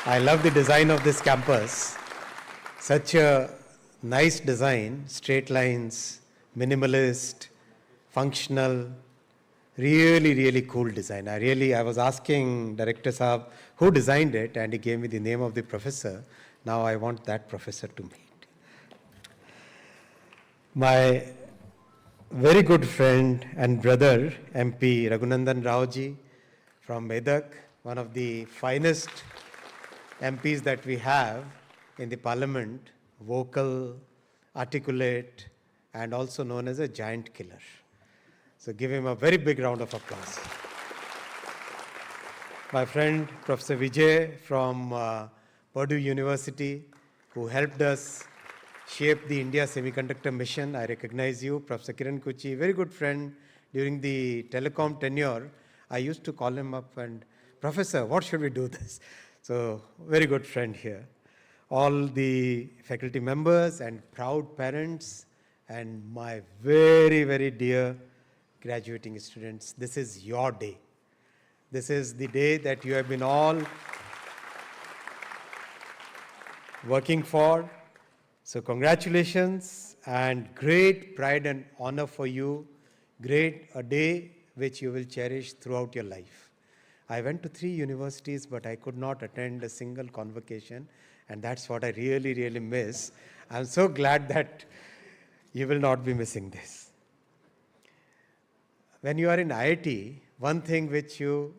I love the design of this campus. Such a nice design, straight lines, minimalist, functional, really cool design. I was asking Director Saab who designed it, and he gave me the name of the professor. Now I want that professor to meet. My very good friend and brother, MP Raghunandan Raoji from Medak, one of the finest MPs that we have in the parliament, vocal, articulate, and also known as a giant killer. So give him a very big round of applause. My friend, Professor Vijay from Purdue University, who helped us shaped the India semiconductor mission. I recognize you, Professor Kiran Kuchi, very good friend. During the telecom tenure, I used to call him up and, Professor, what should we do this? So, very good friend here. All the faculty members and proud parents and my very, very dear graduating students, this is your day. This is the day that you have been all working for. So congratulations and great pride and honor for you. Great, a day which you will cherish throughout your life. I went to 3 universities, but I could not attend a single convocation, and that's what I really, really miss. I'm so glad that you will not be missing this. When you are in IIT, one thing which you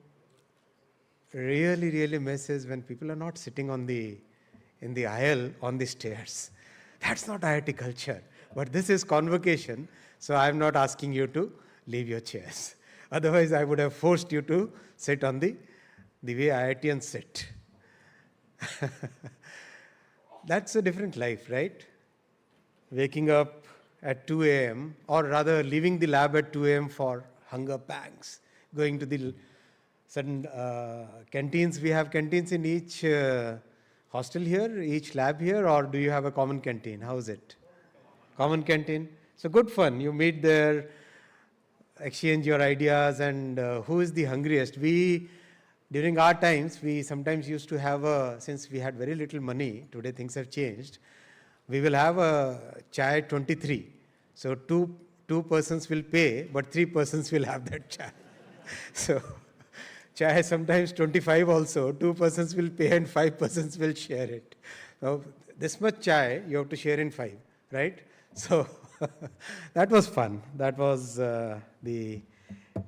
really, really miss is when people are not sitting in the aisle on the stairs. That's not IIT culture. But this is convocation, so I'm not asking you to leave your chairs. Otherwise, I would have forced you to sit on the way IITians sit. That's a different life, right? Waking up at 2 a.m., or rather leaving the lab at 2 a.m. for hunger pangs, going to the certain canteens. We have canteens in each hostel here, each lab here, or do you have a common canteen? How is it? Common canteen. So good fun. You meet there, exchange your ideas, and who is the hungriest? During our times, we sometimes used to have since we had very little money, today things have changed, we will have a chai 23. So two persons will pay, but 3 persons will have that chai. So chai sometimes 25 also, 2 persons will pay and 5 persons will share it. So this much chai you have to share in 5, right? So that was fun. That was the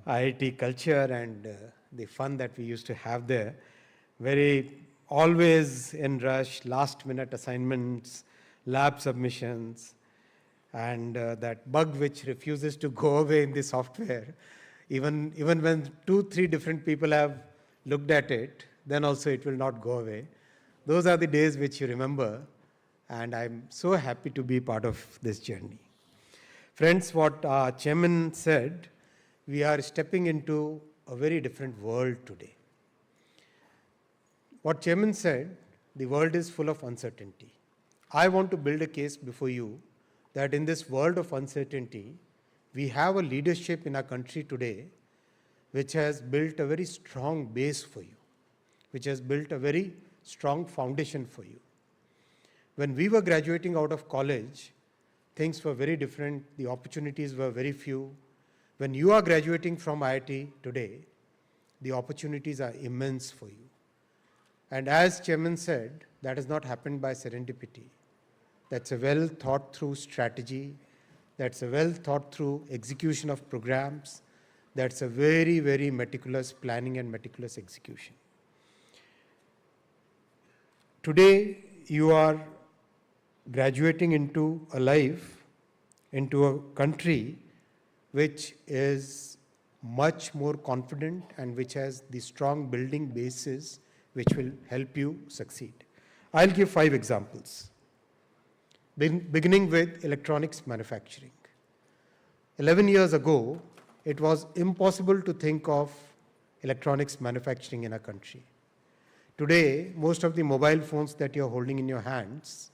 IIT culture and the fun that we used to have there. Very always in rush, last minute assignments, lab submissions, and that bug which refuses to go away in the software. Even when 2-3 different people have looked at it, then also it will not go away. Those are the days which you remember, and I'm so happy to be part of this journey. Friends, what our chairman said, we are stepping into a very different world today. What chairman said, the world is full of uncertainty. I want to build a case before you that in this world of uncertainty, we have a leadership in our country today which has built a very strong base for you, which has built a very strong foundation for you. When we were graduating out of college, things were very different, the opportunities were very few. When you are graduating from IIT today, the opportunities are immense for you. And as chairman said, that has not happened by serendipity. That's a well thought through strategy. That's a well thought through execution of programs. That's a very, very meticulous planning and meticulous execution. Today, you are graduating into a life, into a country which is much more confident and which has the strong building basis which will help you succeed. I'll give 5 examples. Beginning with electronics manufacturing. 11 years ago, it was impossible to think of electronics manufacturing in a country. Today, most of the mobile phones that you're holding in your hands,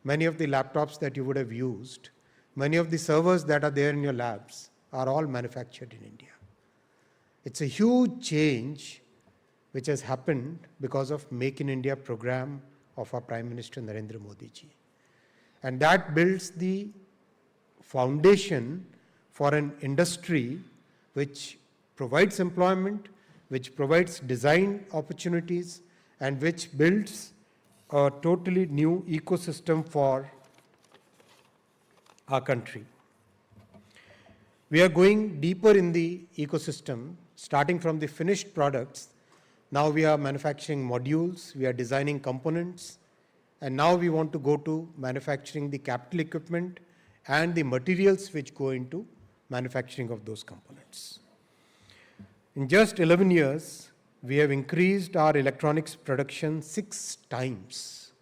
many of the laptops that you would have used, many of the servers that are there in your labs are all manufactured in India. It's a huge change which has happened because of Make in India program of our Prime Minister Narendra Modi ji. And that builds the foundation for an industry which provides employment, which provides design opportunities, and which builds a totally new ecosystem for our country. We are going deeper in the ecosystem, starting from the finished products. Now we are manufacturing modules, we are designing components, and now we want to go to manufacturing the capital equipment and the materials which go into manufacturing of those components. In just 11 years, we have increased our electronics production 6 times.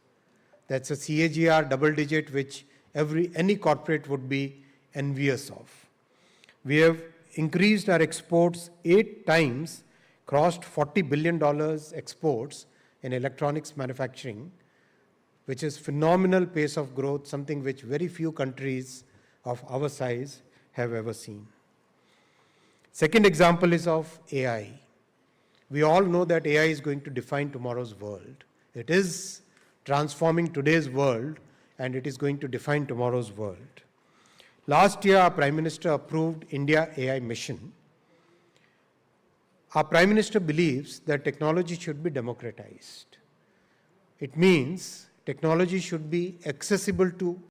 That's a CAGR double digit which any corporate would be envious of. We have increased our exports 8 times, crossed $40 billion exports in electronics manufacturing, which is phenomenal pace of growth, something which very few countries of our size have ever seen. Second example is of AI. We all know that AI is going to define tomorrow's world. It is transforming today's world, and it is going to define tomorrow's world. Last year, our Prime Minister approved India AI Mission. Our Prime Minister believes that technology should be democratized. It means technology should be accessible to